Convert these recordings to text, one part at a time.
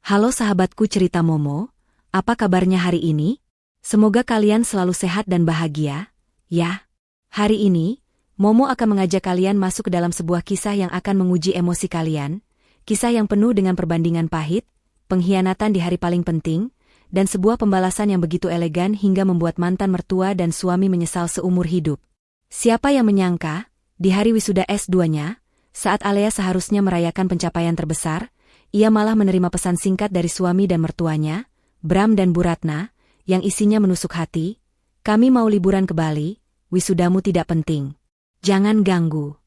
Halo sahabatku cerita Momo, apa kabarnya hari ini? Semoga kalian selalu sehat dan bahagia, ya. Hari ini, Momo akan mengajak kalian masuk ke dalam sebuah kisah yang akan menguji emosi kalian, kisah yang penuh dengan perbandingan pahit, pengkhianatan di hari paling penting, dan sebuah pembalasan yang begitu elegan hingga membuat mantan mertua dan suami menyesal seumur hidup. Siapa yang menyangka, di hari wisuda S2-nya, saat Alea seharusnya merayakan pencapaian terbesar, ia malah menerima pesan singkat dari suami dan mertuanya, Bram dan Bu Ratna, yang isinya menusuk hati, "Kami mau liburan ke Bali, wisudamu tidak penting. Jangan ganggu."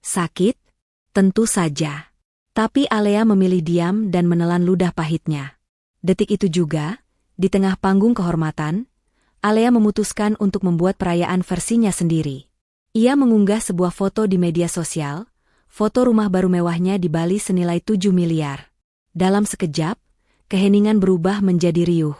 Sakit? Tentu saja. Tapi Alea memilih diam dan menelan ludah pahitnya. Detik itu juga, di tengah panggung kehormatan, Alea memutuskan untuk membuat perayaan versinya sendiri. Ia mengunggah sebuah foto di media sosial, foto rumah baru mewahnya di Bali senilai 7 miliar. Dalam sekejap, keheningan berubah menjadi riuh.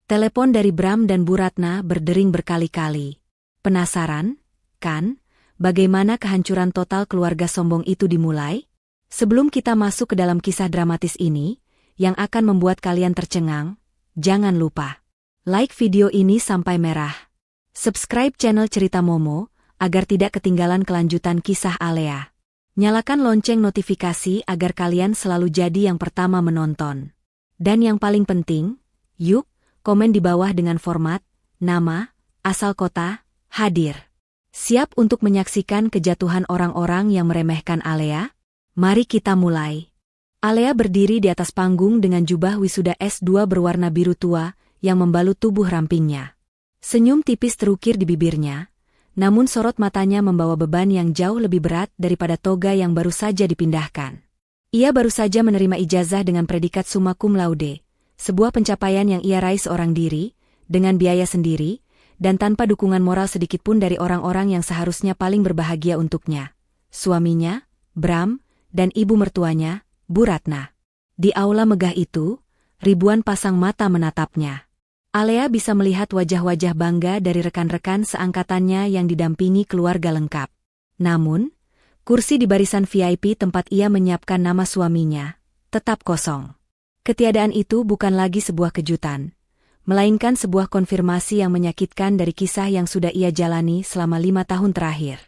Telepon dari Bram dan Bu Ratna berdering berkali-kali. Penasaran, kan, bagaimana kehancuran total keluarga sombong itu dimulai? Sebelum kita masuk ke dalam kisah dramatis ini, yang akan membuat kalian tercengang, jangan lupa like video ini sampai merah. Subscribe channel Cerita Momo, agar tidak ketinggalan kelanjutan kisah Alea. Nyalakan lonceng notifikasi agar kalian selalu jadi yang pertama menonton. Dan yang paling penting, yuk, komen di bawah dengan format, nama, asal kota, hadir. Siap untuk menyaksikan kejatuhan orang-orang yang meremehkan Alea? Mari kita mulai. Alea berdiri di atas panggung dengan jubah wisuda S2 berwarna biru tua yang membalut tubuh rampingnya. Senyum tipis terukir di bibirnya, namun sorot matanya membawa beban yang jauh lebih berat daripada toga yang baru saja dipindahkan. Ia baru saja menerima ijazah dengan predikat summa cum laude, sebuah pencapaian yang ia raih seorang diri, dengan biaya sendiri, dan tanpa dukungan moral sedikitpun dari orang-orang yang seharusnya paling berbahagia untuknya. Suaminya, Bram, dan ibu mertuanya, Bu Ratna. Di aula megah itu, ribuan pasang mata menatapnya. Alea bisa melihat wajah-wajah bangga dari rekan-rekan seangkatannya yang didampingi keluarga lengkap. Namun, kursi di barisan VIP tempat ia menyiapkan nama suaminya, tetap kosong. Ketiadaan itu bukan lagi sebuah kejutan, melainkan sebuah konfirmasi yang menyakitkan dari kisah yang sudah ia jalani selama 5 tahun terakhir.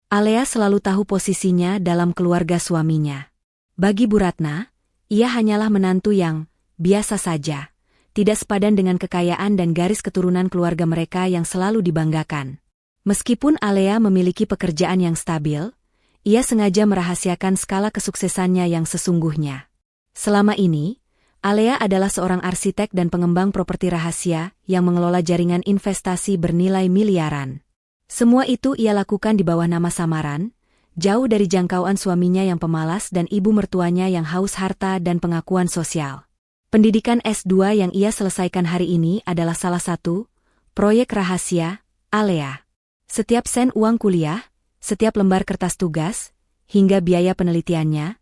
Alea selalu tahu posisinya dalam keluarga suaminya. Bagi Bu Ratna, ia hanyalah menantu yang biasa saja, tidak sepadan dengan kekayaan dan garis keturunan keluarga mereka yang selalu dibanggakan. Meskipun Alea memiliki pekerjaan yang stabil, ia sengaja merahasiakan skala kesuksesannya yang sesungguhnya. Selama ini, Alea adalah seorang arsitek dan pengembang properti rahasia yang mengelola jaringan investasi bernilai miliaran. Semua itu ia lakukan di bawah nama samaran, jauh dari jangkauan suaminya yang pemalas dan ibu mertuanya yang haus harta dan pengakuan sosial. Pendidikan S2 yang ia selesaikan hari ini adalah salah satu proyek rahasia Alea. Setiap sen uang kuliah, setiap lembar kertas tugas, hingga biaya penelitiannya,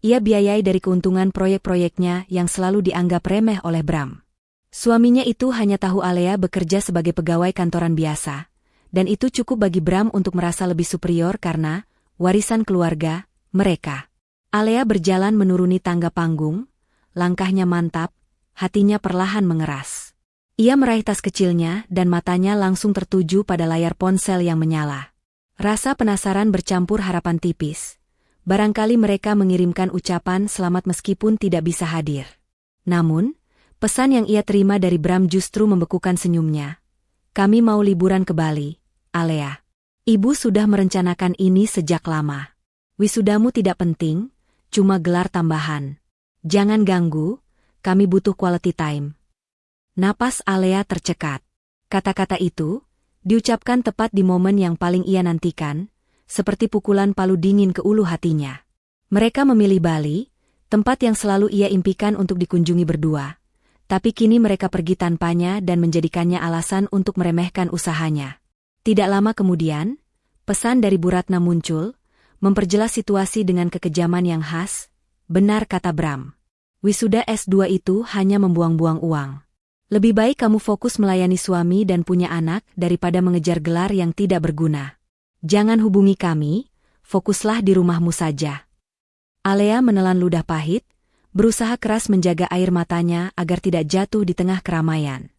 ia biayai dari keuntungan proyek-proyeknya yang selalu dianggap remeh oleh Bram. Suaminya itu hanya tahu Alea bekerja sebagai pegawai kantoran biasa, dan itu cukup bagi Bram untuk merasa lebih superior karena warisan keluarga mereka. Alea berjalan menuruni tangga panggung, langkahnya mantap, hatinya perlahan mengeras. Ia meraih tas kecilnya dan matanya langsung tertuju pada layar ponsel yang menyala. Rasa penasaran bercampur harapan tipis. Barangkali mereka mengirimkan ucapan selamat meskipun tidak bisa hadir. Namun, pesan yang ia terima dari Bram justru membekukan senyumnya. "Kami mau liburan ke Bali, Alea. Ibu sudah merencanakan ini sejak lama. Wisudamu tidak penting, cuma gelar tambahan. Jangan ganggu, kami butuh quality time." Napas Alea tercekat. Kata-kata itu diucapkan tepat di momen yang paling ia nantikan, seperti pukulan palu dingin ke ulu hatinya. Mereka memilih Bali, tempat yang selalu ia impikan untuk dikunjungi berdua, tapi kini mereka pergi tanpanya dan menjadikannya alasan untuk meremehkan usahanya. Tidak lama kemudian, pesan dari Bu Ratna muncul, memperjelas situasi dengan kekejaman yang khas. "Benar kata Bram. Wisuda S2 itu hanya membuang-buang uang. Lebih baik kamu fokus melayani suami dan punya anak daripada mengejar gelar yang tidak berguna. Jangan hubungi kami, fokuslah di rumahmu saja." Alea menelan ludah pahit, berusaha keras menjaga air matanya agar tidak jatuh di tengah keramaian.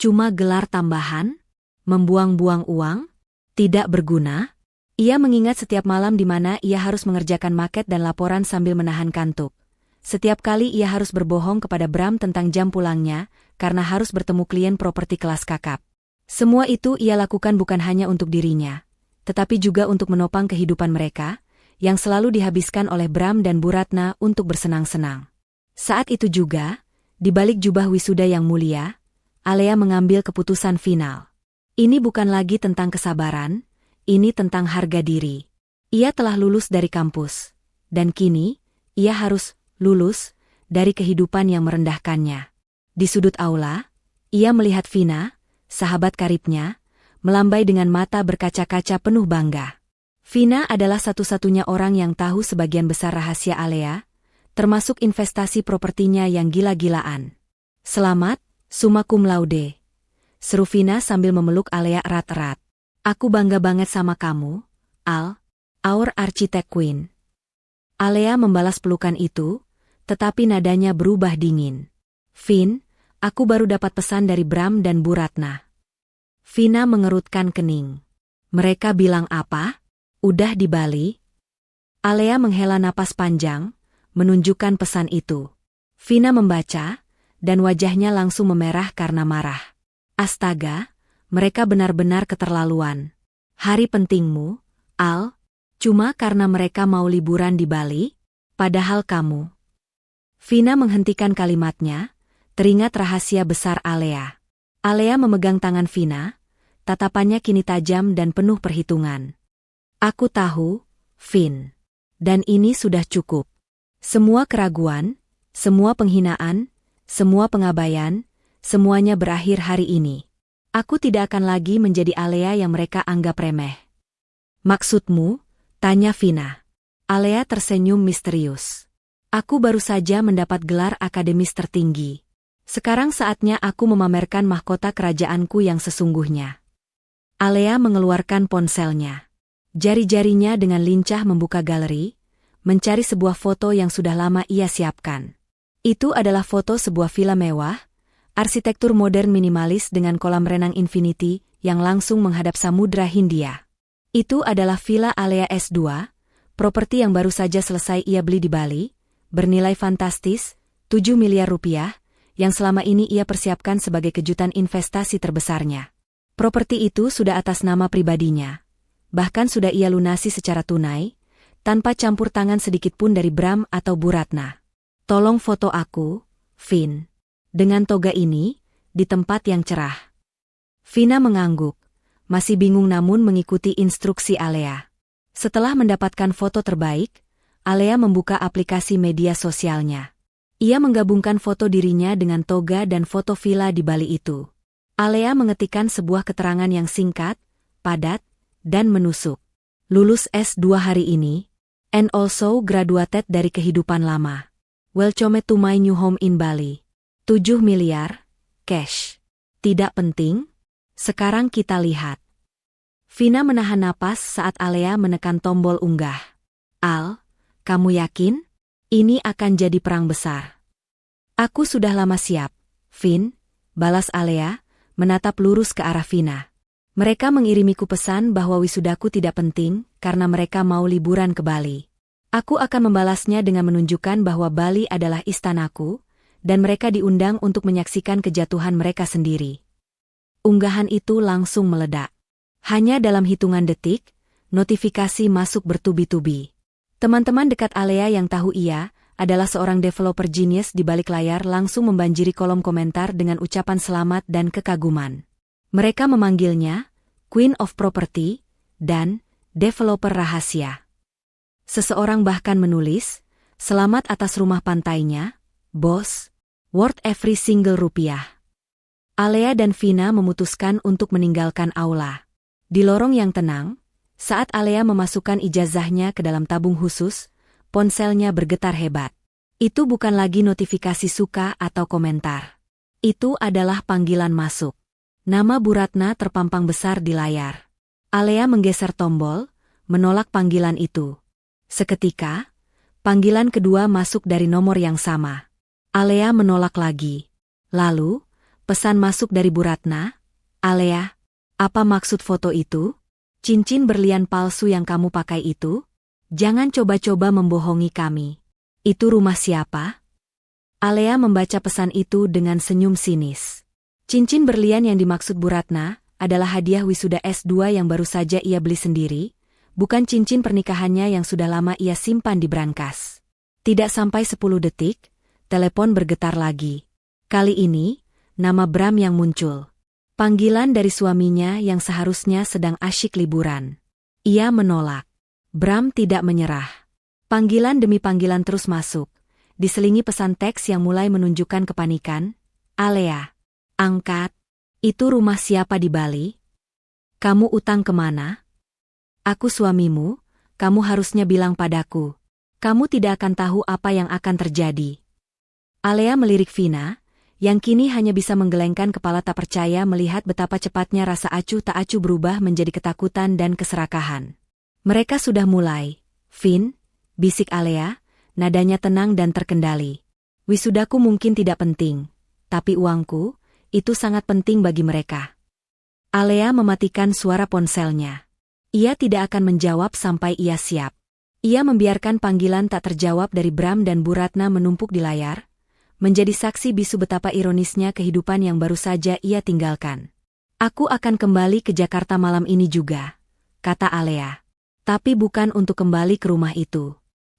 Cuma gelar tambahan? Membuang-buang uang? Tidak berguna? Ia mengingat setiap malam di mana ia harus mengerjakan maket dan laporan sambil menahan kantuk. Setiap kali ia harus berbohong kepada Bram tentang jam pulangnya, karena harus bertemu klien properti kelas kakap. Semua itu ia lakukan bukan hanya untuk dirinya, tetapi juga untuk menopang kehidupan mereka, yang selalu dihabiskan oleh Bram dan Bu Ratna untuk bersenang-senang. Saat itu juga, di balik jubah wisuda yang mulia, Alea mengambil keputusan final. Ini bukan lagi tentang kesabaran, ini tentang harga diri. Ia telah lulus dari kampus, dan kini, ia harus lulus dari kehidupan yang merendahkannya. Di sudut aula, ia melihat Vina, sahabat karibnya, melambai dengan mata berkaca-kaca penuh bangga. Vina adalah satu-satunya orang yang tahu sebagian besar rahasia Alea, termasuk investasi propertinya yang gila-gilaan. Selamat, summa cum laude, seru Vina sambil memeluk Alea erat-erat. Aku bangga banget sama kamu, Al, our architect queen. Alea membalas pelukan itu, tetapi nadanya berubah dingin. Vin, aku baru dapat pesan dari Bram dan Bu Ratna. Vina mengerutkan kening. Mereka bilang apa? Udah di Bali? Alea menghela napas panjang, menunjukkan pesan itu. Vina membaca, dan wajahnya langsung memerah karena marah. Astaga, mereka benar-benar keterlaluan. Hari pentingmu, Al, cuma karena mereka mau liburan di Bali? Padahal kamu. Vina menghentikan kalimatnya, teringat rahasia besar Alea. Alea memegang tangan Vina, tatapannya kini tajam dan penuh perhitungan. Aku tahu, Vin. Dan ini sudah cukup. Semua keraguan, semua penghinaan, semua pengabaian, semuanya berakhir hari ini. Aku tidak akan lagi menjadi Alea yang mereka anggap remeh. Maksudmu? Tanya Vina. Alea tersenyum misterius. Aku baru saja mendapat gelar akademis tertinggi. Sekarang saatnya aku memamerkan mahkota kerajaanku yang sesungguhnya. Alea mengeluarkan ponselnya. Jari-jarinya dengan lincah membuka galeri, mencari sebuah foto yang sudah lama ia siapkan. Itu adalah foto sebuah villa mewah, arsitektur modern minimalis dengan kolam renang infinity yang langsung menghadap Samudra Hindia. Itu adalah villa Alea S2, properti yang baru saja selesai ia beli di Bali, bernilai fantastis, 7 miliar rupiah, yang selama ini ia persiapkan sebagai kejutan investasi terbesarnya. Properti itu sudah atas nama pribadinya. Bahkan sudah ia lunasi secara tunai, tanpa campur tangan sedikit pun dari Bram atau Bu Ratna. Tolong foto aku, Vin. Dengan toga ini, di tempat yang cerah. Vina mengangguk, masih bingung namun mengikuti instruksi Alea. Setelah mendapatkan foto terbaik, Alea membuka aplikasi media sosialnya. Ia menggabungkan foto dirinya dengan toga dan foto villa di Bali itu. Alea mengetikkan sebuah keterangan yang singkat, padat, dan menusuk. Lulus S2 hari ini, and also graduated dari kehidupan lama. Welcome to my new home in Bali. 7 miliar, cash. Tidak penting? Sekarang kita lihat. Vina menahan napas saat Alea menekan tombol unggah. Al, kamu yakin? Ini akan jadi perang besar. Aku sudah lama siap, Vin, balas Alea, menatap lurus ke arah Vina. Mereka mengirimiku pesan bahwa wisudaku tidak penting karena mereka mau liburan ke Bali. Aku akan membalasnya dengan menunjukkan bahwa Bali adalah istanaku, dan mereka diundang untuk menyaksikan kejatuhan mereka sendiri. Unggahan itu langsung meledak. Hanya dalam hitungan detik, notifikasi masuk bertubi-tubi. Teman-teman dekat Alea yang tahu ia adalah seorang developer genius di balik layar langsung membanjiri kolom komentar dengan ucapan selamat dan kekaguman. Mereka memanggilnya Queen of Property dan developer rahasia. Seseorang bahkan menulis, selamat atas rumah pantainya, bos, worth every single rupiah. Alea dan Vina memutuskan untuk meninggalkan aula. Di lorong yang tenang, saat Alea memasukkan ijazahnya ke dalam tabung khusus, ponselnya bergetar hebat. Itu bukan lagi notifikasi suka atau komentar. Itu adalah panggilan masuk. Nama Bu Ratna terpampang besar di layar. Alea menggeser tombol, menolak panggilan itu. Seketika, Panggilan kedua masuk dari nomor yang sama. Alea menolak lagi. Lalu, pesan masuk dari Bu Ratna. Alea, apa maksud foto itu? Cincin berlian palsu yang kamu pakai itu? Jangan coba-coba membohongi kami. Itu rumah siapa? Alea membaca pesan itu dengan senyum sinis. Cincin berlian yang dimaksud Bu Ratna adalah hadiah wisuda S2 yang baru saja ia beli sendiri, bukan cincin pernikahannya yang sudah lama ia simpan di brankas. Tidak sampai 10 detik, telepon bergetar lagi. Kali ini, nama Bram yang muncul. Panggilan dari suaminya yang seharusnya sedang asyik liburan. Ia menolak. Bram tidak menyerah. Panggilan demi panggilan terus masuk, diselingi pesan teks yang mulai menunjukkan kepanikan. Alea, angkat. Itu rumah siapa di Bali? Kamu utang kemana? Aku suamimu, kamu harusnya bilang padaku. Kamu tidak akan tahu apa yang akan terjadi. Alea melirik Vina, yang kini hanya bisa menggelengkan kepala tak percaya melihat betapa cepatnya rasa acuh tak acuh berubah menjadi ketakutan dan keserakahan. Mereka sudah mulai. Vin, bisik Alea, nadanya tenang dan terkendali. Wisudaku mungkin tidak penting, tapi uangku, itu sangat penting bagi mereka. Alea mematikan suara ponselnya. Ia tidak akan menjawab sampai ia siap. Ia membiarkan panggilan tak terjawab dari Bram dan Bu Ratna menumpuk di layar, menjadi saksi bisu betapa ironisnya kehidupan yang baru saja ia tinggalkan. Aku akan kembali ke Jakarta malam ini juga, kata Alea. Tapi bukan untuk kembali ke rumah itu.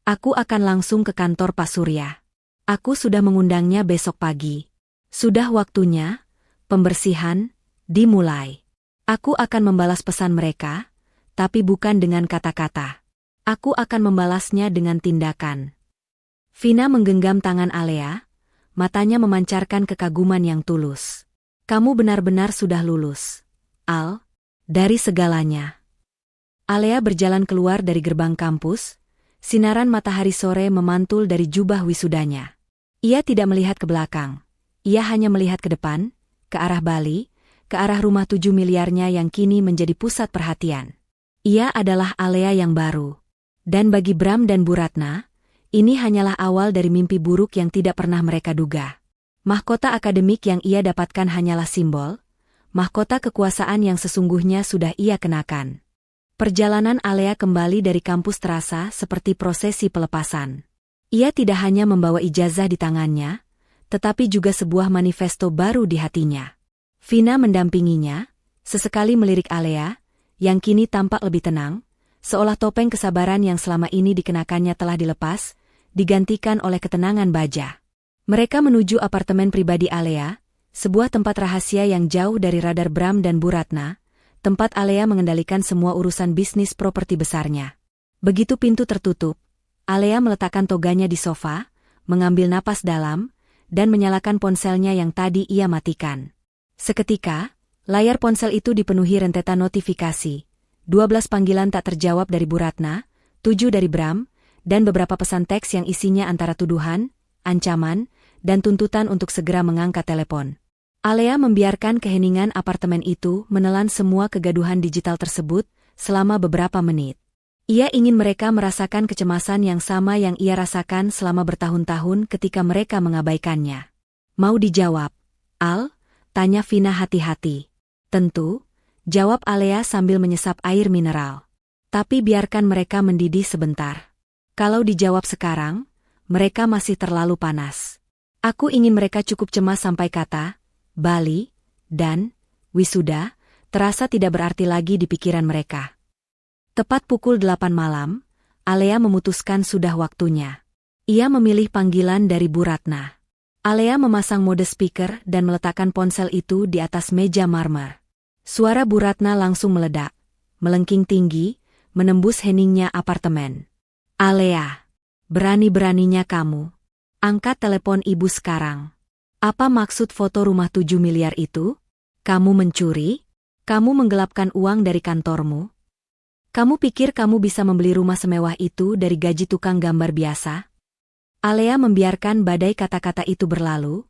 Aku akan langsung ke kantor Pak Surya. Aku sudah mengundangnya besok pagi. Sudah waktunya, pembersihan, dimulai. Aku akan membalas pesan mereka, tapi bukan dengan kata-kata. Aku akan membalasnya dengan tindakan. Vina menggenggam tangan Alea, matanya memancarkan kekaguman yang tulus. Kamu benar-benar sudah lulus, Al, dari segalanya. Alea berjalan keluar dari gerbang kampus, sinaran matahari sore memantul dari jubah wisudanya. Ia tidak melihat ke belakang, ia hanya melihat ke depan, ke arah Bali, ke arah rumah 7 miliarnya yang kini menjadi pusat perhatian. Ia adalah Alea yang baru. Dan bagi Bram dan Bu Ratna, ini hanyalah awal dari mimpi buruk yang tidak pernah mereka duga. Mahkota akademik yang ia dapatkan hanyalah simbol, mahkota kekuasaan yang sesungguhnya sudah ia kenakan. Perjalanan Alea kembali dari kampus terasa seperti prosesi pelepasan. Ia tidak hanya membawa ijazah di tangannya, tetapi juga sebuah manifesto baru di hatinya. Vina mendampinginya, sesekali melirik Alea, yang kini tampak lebih tenang, seolah topeng kesabaran yang selama ini dikenakannya telah dilepas, digantikan oleh ketenangan baja. Mereka menuju apartemen pribadi Alea, sebuah tempat rahasia yang jauh dari radar Bram dan Bu Ratna, tempat Alea mengendalikan semua urusan bisnis properti besarnya. Begitu pintu tertutup, Alea meletakkan toganya di sofa, mengambil napas dalam, dan menyalakan ponselnya yang tadi ia matikan. Seketika, layar ponsel itu dipenuhi rentetan notifikasi. 12 panggilan tak terjawab dari Bu Ratna, 7 dari Bram, dan beberapa pesan teks yang isinya antara tuduhan, ancaman, dan tuntutan untuk segera mengangkat telepon. Alea membiarkan keheningan apartemen itu menelan semua kegaduhan digital tersebut selama beberapa menit. Ia ingin mereka merasakan kecemasan yang sama yang ia rasakan selama bertahun-tahun ketika mereka mengabaikannya. Mau dijawab, Al? Tanya Vina hati-hati. Tentu. Jawab Alea sambil menyesap air mineral. Tapi biarkan mereka mendidih sebentar. Kalau dijawab sekarang, mereka masih terlalu panas. Aku ingin mereka cukup cemas sampai kata, Bali, dan wisuda, terasa tidak berarti lagi di pikiran mereka. Tepat pukul 8 malam, Alea memutuskan sudah waktunya. Ia memilih panggilan dari Bu Ratna. Alea memasang mode speaker dan meletakkan ponsel itu di atas meja marmer. Suara Bu Ratna langsung meledak, melengking tinggi, menembus heningnya apartemen. Alea, berani-beraninya kamu. Angkat telepon ibu sekarang. Apa maksud foto rumah 7 miliar itu? Kamu mencuri? Kamu menggelapkan uang dari kantormu? Kamu pikir kamu bisa membeli rumah semewah itu dari gaji tukang gambar biasa? Alea membiarkan badai kata-kata itu berlalu,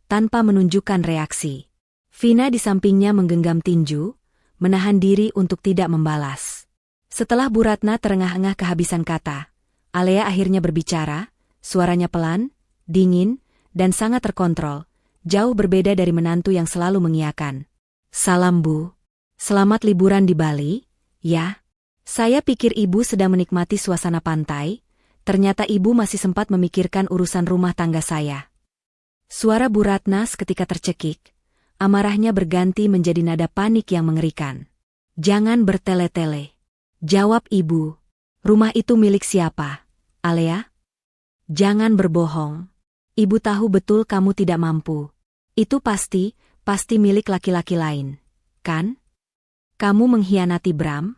tanpa menunjukkan reaksi. Vina di sampingnya menggenggam tinju, menahan diri untuk tidak membalas. Setelah Bu Ratna terengah-engah kehabisan kata, Alea akhirnya berbicara, suaranya pelan, dingin, dan sangat terkontrol, jauh berbeda dari menantu yang selalu mengiyakan. Salam Bu. Selamat liburan di Bali, ya. Saya pikir Ibu sedang menikmati suasana pantai, ternyata Ibu masih sempat memikirkan urusan rumah tangga saya. Suara Bu Ratna seketika tercekik, amarahnya berganti menjadi nada panik yang mengerikan. Jangan bertele-tele. Jawab Ibu. Rumah itu milik siapa, Alea? Jangan berbohong. Ibu tahu betul kamu tidak mampu. Itu pasti milik laki-laki lain, kan? Kamu mengkhianati Bram?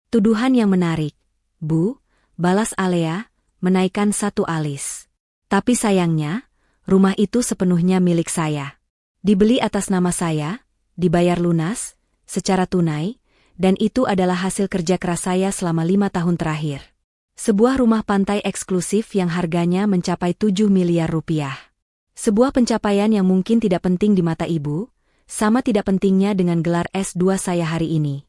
Tuduhan yang menarik, Bu, balas Alea, menaikkan satu alis. Tapi sayangnya, rumah itu sepenuhnya milik saya. Dibeli atas nama saya, dibayar lunas, secara tunai, dan itu adalah hasil kerja keras saya selama 5 tahun terakhir. Sebuah rumah pantai eksklusif yang harganya mencapai 7 miliar rupiah. Sebuah pencapaian yang mungkin tidak penting di mata Ibu, sama tidak pentingnya dengan gelar S2 saya hari ini.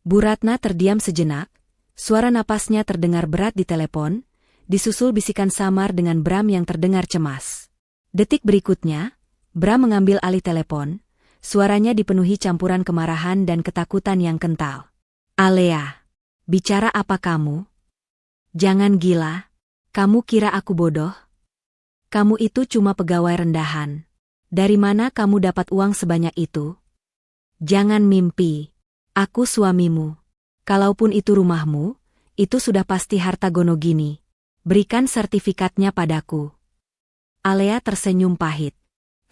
Bu Ratna terdiam sejenak, suara napasnya terdengar berat di telepon, disusul bisikan samar dengan Bram yang terdengar cemas. Detik berikutnya, Bram mengambil alih telepon, suaranya dipenuhi campuran kemarahan dan ketakutan yang kental. Alea, bicara apa kamu? Jangan gila. Kamu kira aku bodoh? Kamu itu cuma pegawai rendahan. Dari mana kamu dapat uang sebanyak itu? Jangan mimpi. Aku suamimu. Kalaupun itu rumahmu, itu sudah pasti harta Gonogini. Berikan sertifikatnya padaku. Alea tersenyum pahit.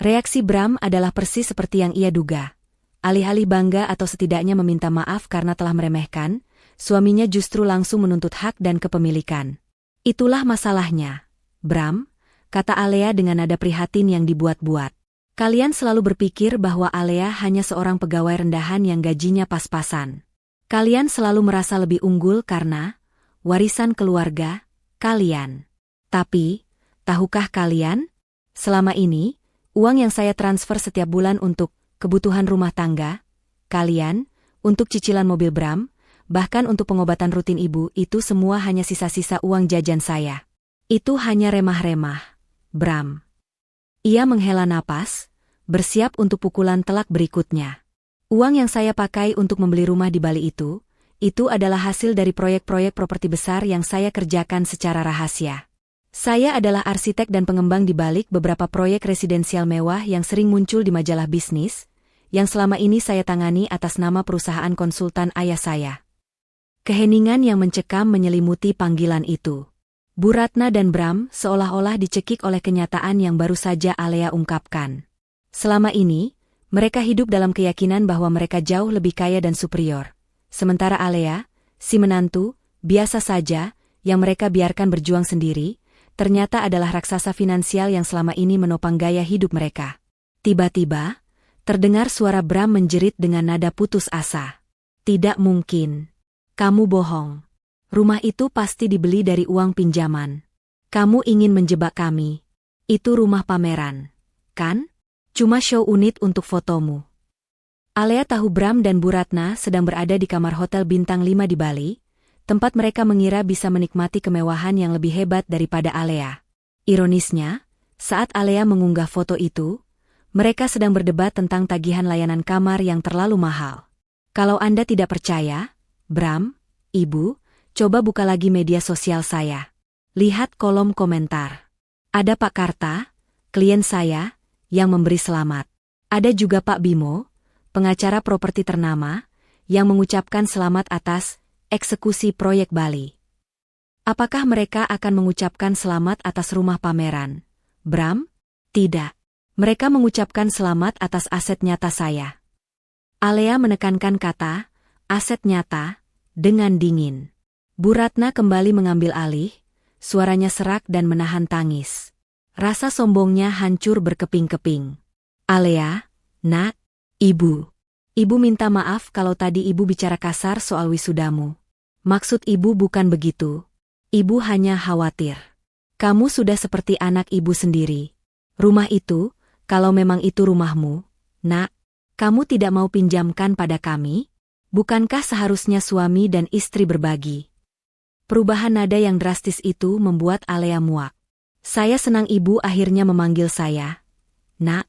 Reaksi Bram adalah persis seperti yang ia duga. Alih-alih bangga atau setidaknya meminta maaf karena telah meremehkan, suaminya justru langsung menuntut hak dan kepemilikan. Itulah masalahnya, Bram, kata Alea dengan nada prihatin yang dibuat-buat. Kalian selalu berpikir bahwa Alea hanya seorang pegawai rendahan yang gajinya pas-pasan. Kalian selalu merasa lebih unggul karena warisan keluarga kalian. Tapi, tahukah kalian? Selama ini, uang yang saya transfer setiap bulan untuk kebutuhan rumah tangga, kalian, untuk cicilan mobil Bram, bahkan untuk pengobatan rutin Ibu, itu semua hanya sisa-sisa uang jajan saya. Itu hanya remah-remah, Bram. Ia menghela napas, bersiap untuk pukulan telak berikutnya. Uang yang saya pakai untuk membeli rumah di Bali itu adalah hasil dari proyek-proyek properti besar yang saya kerjakan secara rahasia. Saya adalah arsitek dan pengembang di balik beberapa proyek residensial mewah yang sering muncul di majalah bisnis, yang selama ini saya tangani atas nama perusahaan konsultan ayah saya. Keheningan yang mencekam menyelimuti panggilan itu. Bu Ratna dan Bram seolah-olah dicekik oleh kenyataan yang baru saja Alea ungkapkan. Selama ini, mereka hidup dalam keyakinan bahwa mereka jauh lebih kaya dan superior. Sementara Alea, si menantu, biasa saja, yang mereka biarkan berjuang sendiri, ternyata adalah raksasa finansial yang selama ini menopang gaya hidup mereka. Tiba-tiba, terdengar suara Bram menjerit dengan nada putus asa. Tidak mungkin. Kamu bohong. Rumah itu pasti dibeli dari uang pinjaman. Kamu ingin menjebak kami. Itu rumah pameran, kan? Cuma show unit untuk fotomu. Alea tahu Bram dan Bu Ratna sedang berada di kamar hotel bintang 5 di Bali, tempat mereka mengira bisa menikmati kemewahan yang lebih hebat daripada Alea. Ironisnya, saat Alea mengunggah foto itu, mereka sedang berdebat tentang tagihan layanan kamar yang terlalu mahal. Kalau Anda tidak percaya, Bram, Ibu, coba buka lagi media sosial saya. Lihat kolom komentar. Ada Pak Karta, klien saya, yang memberi selamat. Ada juga Pak Bimo, pengacara properti ternama, yang mengucapkan selamat atas eksekusi proyek Bali. Apakah mereka akan mengucapkan selamat atas rumah pameran? Bram? Tidak. Mereka mengucapkan selamat atas aset nyata saya. Alea menekankan kata, aset nyata, dengan dingin. Bu Ratna kembali mengambil alih, suaranya serak dan menahan tangis. Rasa sombongnya hancur berkeping-keping. Alea, Nak, Ibu. Ibu minta maaf kalau tadi Ibu bicara kasar soal wisudamu. Maksud Ibu bukan begitu. Ibu hanya khawatir. Kamu sudah seperti anak Ibu sendiri. Rumah itu, kalau memang itu rumahmu, Nak, kamu tidak mau pinjamkan pada kami? Bukankah seharusnya suami dan istri berbagi? Perubahan nada yang drastis itu membuat Alea muak. Saya senang ibu akhirnya memanggil saya, Nak.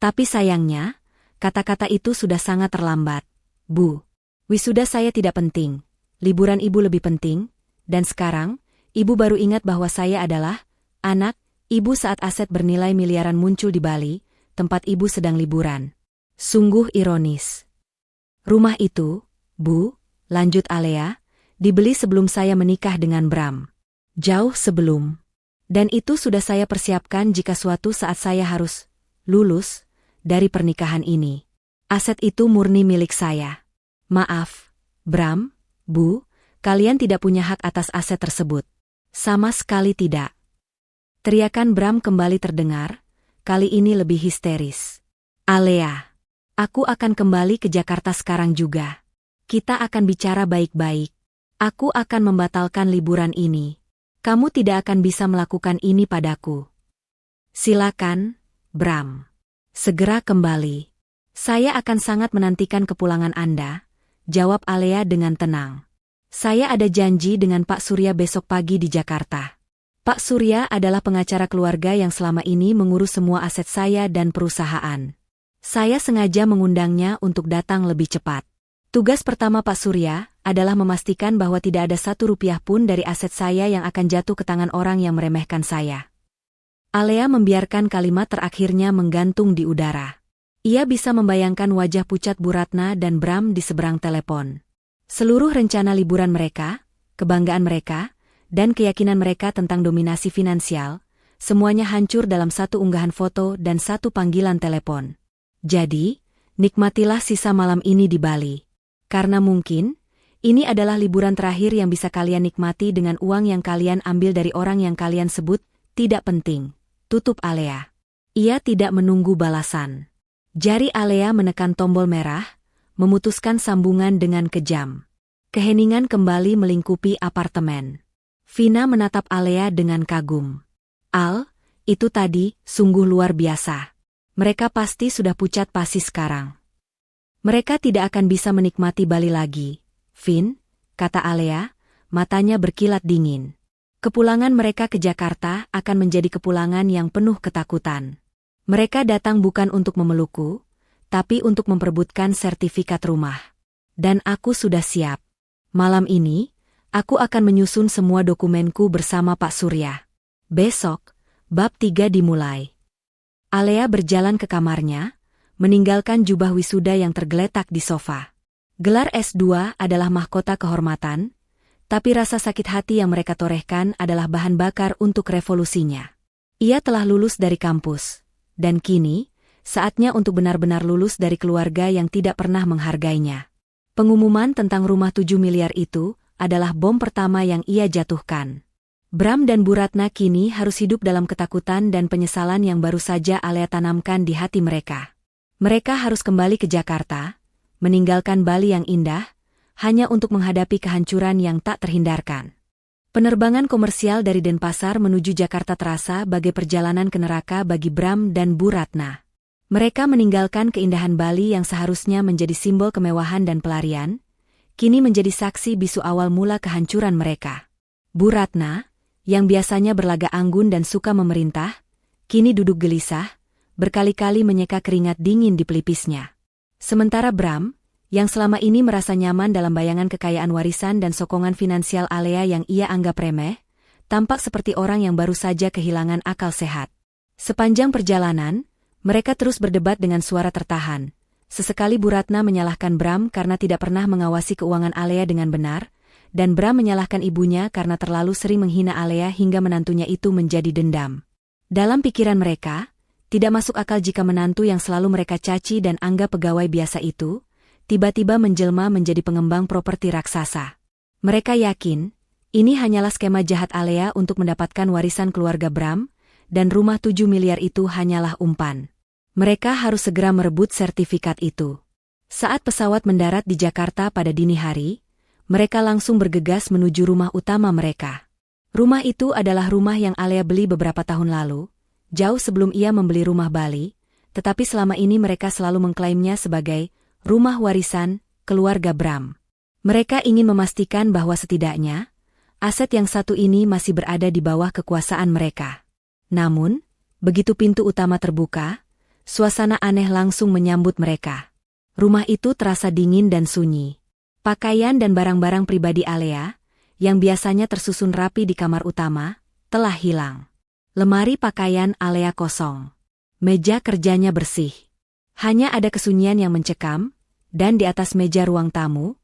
Tapi sayangnya, kata-kata itu sudah sangat terlambat. Bu, wisuda saya tidak penting, liburan ibu lebih penting, dan sekarang, ibu baru ingat bahwa saya adalah anak ibu saat aset bernilai miliaran muncul di Bali, tempat ibu sedang liburan. Sungguh ironis. Rumah itu, Bu, lanjut Alea, dibeli sebelum saya menikah dengan Bram. Jauh sebelum. Dan itu sudah saya persiapkan jika suatu saat saya harus lulus dari pernikahan ini. Aset itu murni milik saya. Maaf, Bram, Bu, kalian tidak punya hak atas aset tersebut. Sama sekali tidak. Teriakan Bram kembali terdengar, kali ini lebih histeris. Alea, aku akan kembali ke Jakarta sekarang juga. Kita akan bicara baik-baik. Aku akan membatalkan liburan ini. Kamu tidak akan bisa melakukan ini padaku. Silakan, Bram. Segera kembali. Saya akan sangat menantikan kepulangan Anda, jawab Alea dengan tenang. Saya ada janji dengan Pak Surya besok pagi di Jakarta. Pak Surya adalah pengacara keluarga yang selama ini mengurus semua aset saya dan perusahaan. Saya sengaja mengundangnya untuk datang lebih cepat. Tugas pertama Pak Surya adalah memastikan bahwa tidak ada Rp1 pun dari aset saya yang akan jatuh ke tangan orang yang meremehkan saya. Alea membiarkan kalimat terakhirnya menggantung di udara. Ia bisa membayangkan wajah pucat Bu Ratna dan Bram di seberang telepon. Seluruh rencana liburan mereka, kebanggaan mereka, dan keyakinan mereka tentang dominasi finansial, semuanya hancur dalam satu unggahan foto dan satu panggilan telepon. Jadi, nikmatilah sisa malam ini di Bali. Karena mungkin, ini adalah liburan terakhir yang bisa kalian nikmati dengan uang yang kalian ambil dari orang yang kalian sebut tidak penting. Tutup Alea. Ia tidak menunggu balasan. Jari Alea menekan tombol merah, memutuskan sambungan dengan kejam. Keheningan kembali melingkupi apartemen. Vina menatap Alea dengan kagum. Al, itu tadi sungguh luar biasa. Mereka pasti sudah pucat pasi sekarang. Mereka tidak akan bisa menikmati Bali lagi. Vin, kata Alea, matanya berkilat dingin. Kepulangan mereka ke Jakarta akan menjadi kepulangan yang penuh ketakutan. Mereka datang bukan untuk memelukku, tapi untuk memperebutkan sertifikat rumah. Dan aku sudah siap. Malam ini, aku akan menyusun semua dokumenku bersama Pak Surya. Besok, bab 3 dimulai. Alea berjalan ke kamarnya, meninggalkan jubah wisuda yang tergeletak di sofa. Gelar S2 adalah mahkota kehormatan, tapi rasa sakit hati yang mereka torehkan adalah bahan bakar untuk revolusinya. Ia telah lulus dari kampus, dan kini, saatnya untuk benar-benar lulus dari keluarga yang tidak pernah menghargainya. Pengumuman tentang rumah 7 miliar itu adalah bom pertama yang ia jatuhkan. Bram dan Bu Ratna kini harus hidup dalam ketakutan dan penyesalan yang baru saja Alea tanamkan di hati mereka. Mereka harus kembali ke Jakarta, meninggalkan Bali yang indah, hanya untuk menghadapi kehancuran yang tak terhindarkan. Penerbangan komersial dari Denpasar menuju Jakarta terasa bagai perjalanan ke neraka bagi Bram dan Bu Ratna. Mereka meninggalkan keindahan Bali yang seharusnya menjadi simbol kemewahan dan pelarian, kini menjadi saksi bisu awal mula kehancuran mereka. Bu Ratna, yang biasanya berlagak anggun dan suka memerintah, kini duduk gelisah, berkali-kali menyeka keringat dingin di pelipisnya. Sementara Bram, yang selama ini merasa nyaman dalam bayangan kekayaan warisan dan sokongan finansial Alea yang ia anggap remeh, tampak seperti orang yang baru saja kehilangan akal sehat. Sepanjang perjalanan, mereka terus berdebat dengan suara tertahan. Sesekali Bu Ratna menyalahkan Bram karena tidak pernah mengawasi keuangan Alea dengan benar, dan Bram menyalahkan ibunya karena terlalu sering menghina Alea hingga menantunya itu menjadi dendam. Dalam pikiran mereka, tidak masuk akal jika menantu yang selalu mereka caci dan anggap pegawai biasa itu, tiba-tiba menjelma menjadi pengembang properti raksasa. Mereka yakin, ini hanyalah skema jahat Alea untuk mendapatkan warisan keluarga Bram, dan rumah 7 miliar itu hanyalah umpan. Mereka harus segera merebut sertifikat itu. Saat pesawat mendarat di Jakarta pada dini hari, mereka langsung bergegas menuju rumah utama mereka. Rumah itu adalah rumah yang Alea beli beberapa tahun lalu, jauh sebelum ia membeli rumah Bali, tetapi selama ini mereka selalu mengklaimnya sebagai rumah warisan keluarga Bram. Mereka ingin memastikan bahwa setidaknya, Aset yang satu ini masih berada di bawah kekuasaan mereka. Namun, begitu pintu utama terbuka, suasana aneh langsung menyambut mereka. Rumah itu terasa dingin dan sunyi. Pakaian dan barang-barang pribadi Alea, yang biasanya tersusun rapi di kamar utama, telah hilang. Lemari pakaian Alea kosong. Meja kerjanya bersih. Hanya ada kesunyian yang mencekam, dan di atas meja ruang tamu,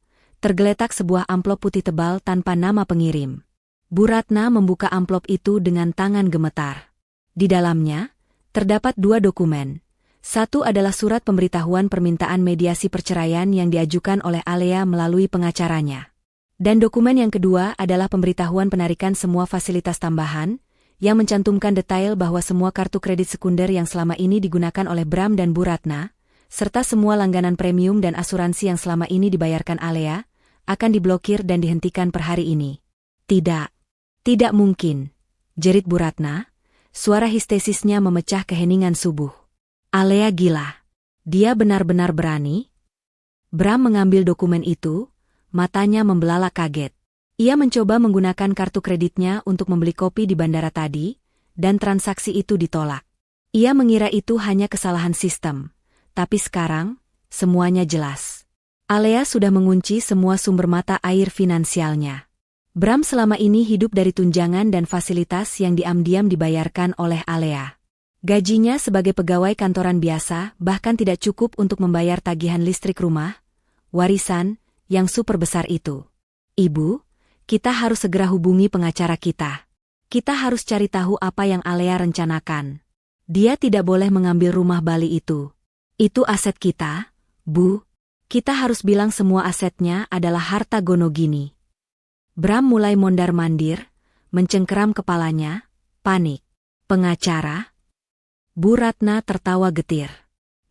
tergeletak sebuah amplop putih tebal tanpa nama pengirim. Bu Ratna membuka amplop itu dengan tangan gemetar. Di dalamnya, terdapat 2 dokumen. Satu adalah surat pemberitahuan permintaan mediasi perceraian yang diajukan oleh Alea melalui pengacaranya. Dan dokumen yang kedua adalah pemberitahuan penarikan semua fasilitas tambahan, yang mencantumkan detail bahwa semua kartu kredit sekunder yang selama ini digunakan oleh Bram dan Bu Ratna, serta semua langganan premium dan asuransi yang selama ini dibayarkan Alea, akan diblokir dan dihentikan per hari ini. Tidak mungkin, jerit Bu Ratna. Suara histesisnya memecah keheningan subuh. Alea gila. Dia benar-benar berani. Bram mengambil dokumen itu, matanya membelalak kaget. Ia mencoba menggunakan kartu kreditnya untuk membeli kopi di bandara tadi, dan transaksi itu ditolak. Ia mengira itu hanya kesalahan sistem, tapi sekarang, semuanya jelas. Alea sudah mengunci semua sumber mata air finansialnya. Bram selama ini hidup dari tunjangan dan fasilitas yang diam-diam dibayarkan oleh Alea. Gajinya sebagai pegawai kantoran biasa bahkan tidak cukup untuk membayar tagihan listrik rumah, warisan, yang super besar itu. Ibu, kita harus segera hubungi pengacara kita. Kita harus cari tahu apa yang Alea rencanakan. Dia tidak boleh mengambil rumah Bali itu. Itu aset kita, Bu. Kita harus bilang semua asetnya adalah harta Gonogini. Bram mulai mondar-mandir, mencengkeram kepalanya, panik. Pengacara? Bu Ratna tertawa getir.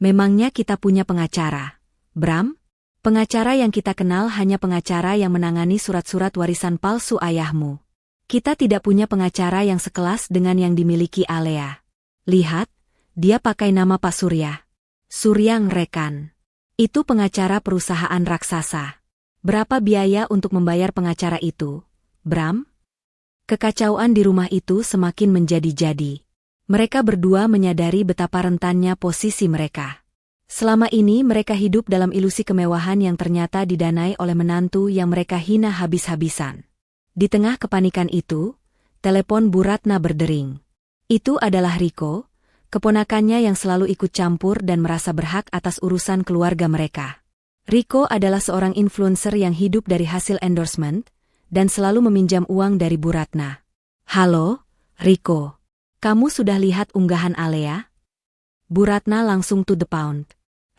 Memangnya kita punya pengacara, Bram? Pengacara yang kita kenal hanya pengacara yang menangani surat-surat warisan palsu ayahmu. Kita tidak punya pengacara yang sekelas dengan yang dimiliki Alea. Lihat, dia pakai nama Pak Surya. Surya Ngrekan. Itu pengacara perusahaan raksasa. Berapa biaya untuk membayar pengacara itu, Bram? Kekacauan di rumah itu semakin menjadi-jadi. Mereka berdua menyadari betapa rentannya posisi mereka. Selama ini mereka hidup dalam ilusi kemewahan yang ternyata didanai oleh menantu yang mereka hina habis-habisan. Di tengah kepanikan itu, telepon Bu Ratna berdering. Itu adalah Riko, keponakannya yang selalu ikut campur dan merasa berhak atas urusan keluarga mereka. Riko adalah seorang influencer yang hidup dari hasil endorsement, dan selalu meminjam uang dari Bu Ratna. Halo, Riko. Kamu sudah lihat unggahan Alea? Bu Ratna langsung to the point.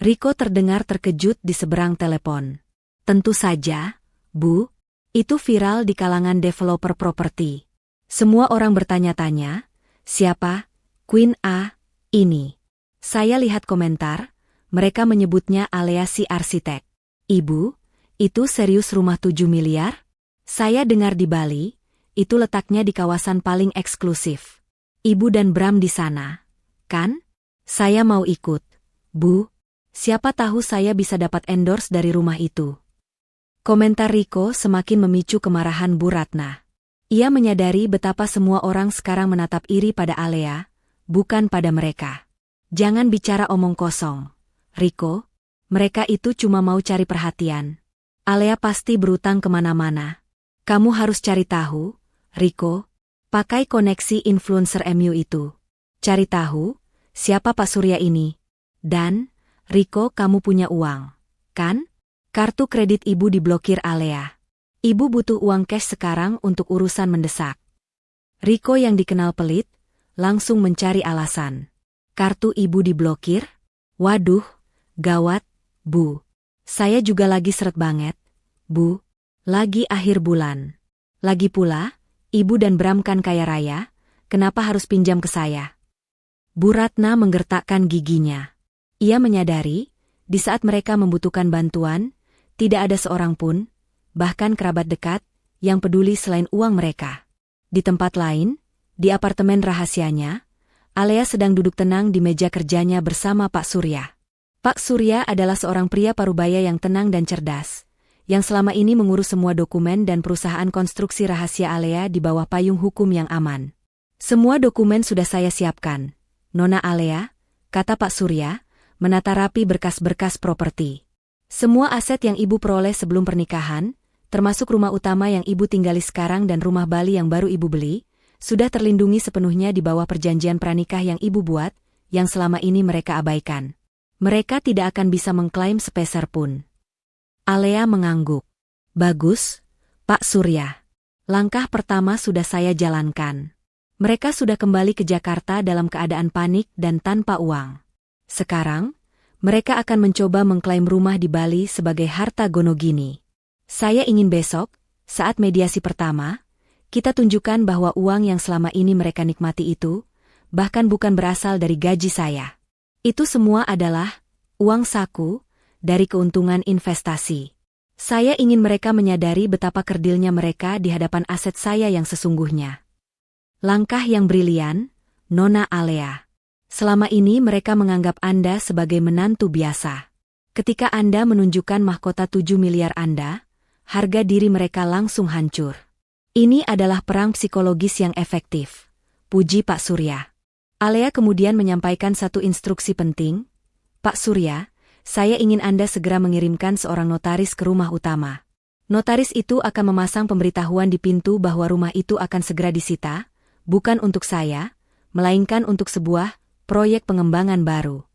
Riko terdengar terkejut di seberang telepon. Tentu saja, Bu. Itu viral di kalangan developer properti. Semua orang bertanya-tanya, siapa Queen A ini? Saya lihat komentar, mereka menyebutnya Alea si arsitek. Ibu, itu serius rumah 7 miliar? Saya dengar di Bali, itu letaknya di kawasan paling eksklusif. Ibu dan Bram di sana, kan? Saya mau ikut, Bu. Siapa tahu saya bisa dapat endorse dari rumah itu. Komentar Riko semakin memicu kemarahan Bu Ratna. Ia menyadari betapa semua orang sekarang menatap iri pada Alea, bukan pada mereka. Jangan bicara omong kosong, Riko. Mereka itu cuma mau cari perhatian. Alea pasti berutang kemana-mana. Kamu harus cari tahu, Riko. Pakai koneksi influencer MU itu. Cari tahu, siapa Pak Surya ini. Dan, Riko, kamu punya uang, kan? Kartu kredit ibu diblokir Alea. Ibu butuh uang cash sekarang untuk urusan mendesak. Riko yang dikenal pelit, langsung mencari alasan. Kartu ibu diblokir? Waduh, gawat, Bu. Saya juga lagi seret banget, Bu. Lagi akhir bulan. Lagi pula, ibu dan Bram kan kaya raya, kenapa harus pinjam ke saya? Bu Ratna menggertakkan giginya. Ia menyadari, di saat mereka membutuhkan bantuan, tidak ada seorang pun, bahkan kerabat dekat, yang peduli selain uang mereka. Di tempat lain, di apartemen rahasianya, Alea sedang duduk tenang di meja kerjanya bersama Pak Surya. Pak Surya adalah seorang pria parubaya yang tenang dan cerdas, yang selama ini mengurus semua dokumen dan perusahaan konstruksi rahasia Alea di bawah payung hukum yang aman. Semua dokumen sudah saya siapkan, Nona Alea, kata Pak Surya, menata rapi berkas-berkas properti. Semua aset yang Ibu peroleh sebelum pernikahan, termasuk rumah utama yang Ibu tinggali sekarang dan rumah Bali yang baru Ibu beli, sudah terlindungi sepenuhnya di bawah perjanjian pranikah yang Ibu buat, yang selama ini mereka abaikan. Mereka tidak akan bisa mengklaim sepeser pun. Alea mengangguk. Bagus, Pak Surya. Langkah pertama sudah saya jalankan. Mereka sudah kembali ke Jakarta dalam keadaan panik dan tanpa uang. Sekarang, mereka akan mencoba mengklaim rumah di Bali sebagai harta Gonogini. Saya ingin besok, saat mediasi pertama, kita tunjukkan bahwa uang yang selama ini mereka nikmati itu, bahkan bukan berasal dari gaji saya. Itu semua adalah uang saku dari keuntungan investasi. Saya ingin mereka menyadari betapa kerdilnya mereka di hadapan aset saya yang sesungguhnya. Langkah yang brilian, Nona Alea. Selama ini mereka menganggap Anda sebagai menantu biasa. Ketika Anda menunjukkan mahkota 7 miliar Anda, harga diri mereka langsung hancur. Ini adalah perang psikologis yang efektif, puji Pak Surya. Alea kemudian menyampaikan satu instruksi penting. Pak Surya, saya ingin Anda segera mengirimkan seorang notaris ke rumah utama. Notaris itu akan memasang pemberitahuan di pintu bahwa rumah itu akan segera disita, bukan untuk saya, melainkan untuk sebuah proyek pengembangan baru.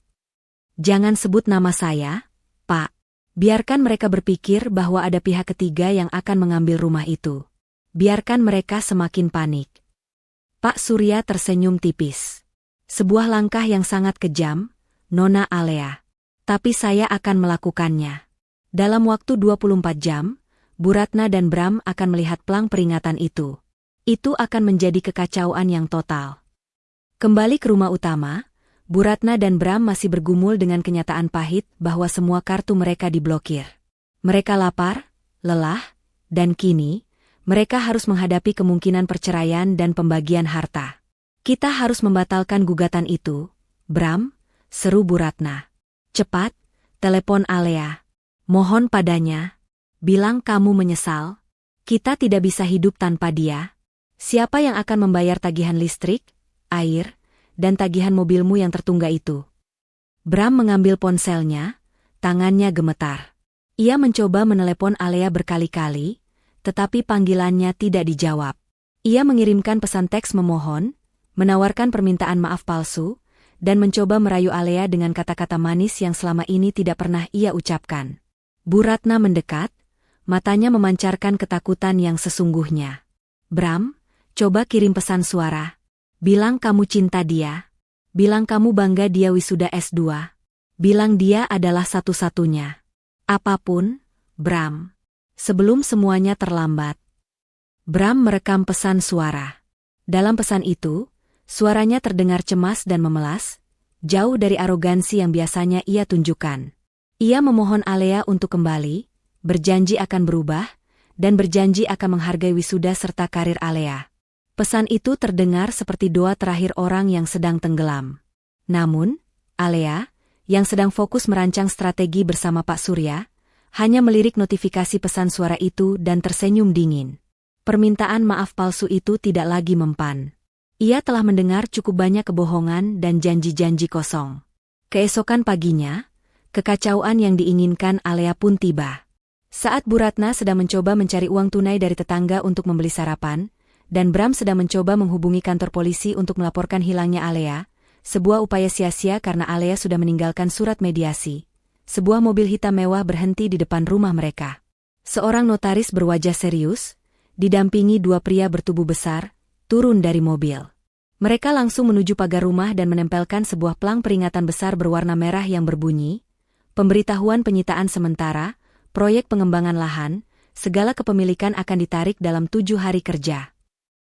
Jangan sebut nama saya, Pak. Biarkan mereka berpikir bahwa ada pihak ketiga yang akan mengambil rumah itu. Biarkan mereka semakin panik. Pak Surya tersenyum tipis. Sebuah langkah yang sangat kejam, Nona Alea. Tapi saya akan melakukannya. Dalam waktu 24 jam, Bu Ratna dan Bram akan melihat plang peringatan itu. Itu akan menjadi kekacauan yang total. Kembali ke rumah utama, Bu Ratna dan Bram masih bergumul dengan kenyataan pahit bahwa semua kartu mereka diblokir. Mereka lapar, lelah, dan kini, mereka harus menghadapi kemungkinan perceraian dan pembagian harta. Kita harus membatalkan gugatan itu, Bram, seru Bu Ratna. Cepat, telepon Alea. Mohon padanya. Bilang kamu menyesal. Kita tidak bisa hidup tanpa dia. Siapa yang akan membayar tagihan listrik, air, dan tagihan mobilmu yang tertunggak itu? Bram mengambil ponselnya, tangannya gemetar. Ia mencoba menelepon Alea berkali-kali, tetapi panggilannya tidak dijawab. Ia mengirimkan pesan teks memohon, menawarkan permintaan maaf palsu, dan mencoba merayu Alea dengan kata-kata manis yang selama ini tidak pernah ia ucapkan. Bu Ratna mendekat, matanya memancarkan ketakutan yang sesungguhnya. Bram, coba kirim pesan suara. Bilang kamu cinta dia. Bilang kamu bangga dia wisuda S2. Bilang dia adalah satu-satunya. Apapun, Bram. Sebelum semuanya terlambat. Bram merekam pesan suara. Dalam pesan itu, suaranya terdengar cemas dan memelas, jauh dari arogansi yang biasanya ia tunjukkan. Ia memohon Alea untuk kembali, berjanji akan berubah, dan berjanji akan menghargai wisuda serta karir Alea. Pesan itu terdengar seperti doa terakhir orang yang sedang tenggelam. Namun, Alea, yang sedang fokus merancang strategi bersama Pak Surya, hanya melirik notifikasi pesan suara itu dan tersenyum dingin. Permintaan maaf palsu itu tidak lagi mempan. Ia telah mendengar cukup banyak kebohongan dan janji-janji kosong. Keesokan paginya, kekacauan yang diinginkan Alea pun tiba. Saat Bu Ratna sedang mencoba mencari uang tunai dari tetangga untuk membeli sarapan, dan Bram sedang mencoba menghubungi kantor polisi untuk melaporkan hilangnya Alea, sebuah upaya sia-sia karena Alea sudah meninggalkan surat mediasi. Sebuah mobil hitam mewah berhenti di depan rumah mereka. Seorang notaris berwajah serius, didampingi dua pria bertubuh besar, turun dari mobil. Mereka langsung menuju pagar rumah dan menempelkan sebuah plang peringatan besar berwarna merah yang berbunyi, pemberitahuan penyitaan sementara, proyek pengembangan lahan, segala kepemilikan akan ditarik dalam 7 hari kerja.